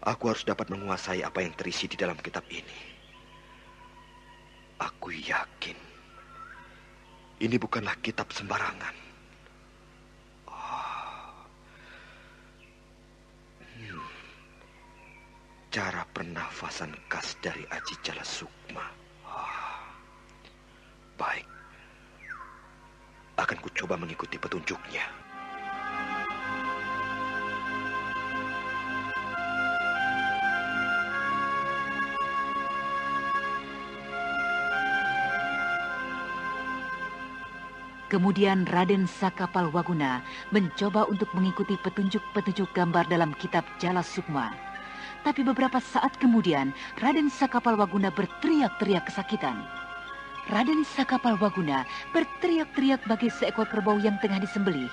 Speaker 4: Aku harus dapat menguasai apa yang terisi di dalam kitab ini. Aku yakin ini bukanlah kitab sembarangan. Cara pernafasan khas dari Aji Jala Sukma. Baik. Akan kucoba mengikuti petunjuknya.
Speaker 1: Kemudian Raden Sakapalwaguna mencoba untuk mengikuti petunjuk-petunjuk gambar dalam kitab Jala Sukma. Tapi beberapa saat kemudian Raden Sakapalwaguna berteriak-teriak kesakitan. Raden Sakapalwaguna berteriak-teriak bagai seekor kerbau yang tengah disembelih.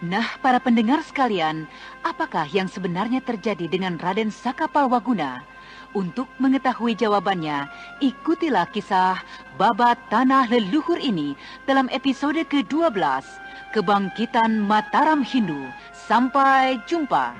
Speaker 1: Nah, para pendengar sekalian, apakah yang sebenarnya terjadi dengan Raden Sakapalwaguna? Untuk mengetahui jawabannya, ikutilah kisah Babat Tanah Leluhur ini dalam episode ke-12, Kebangkitan Mataram Hindu. Sampai jumpa.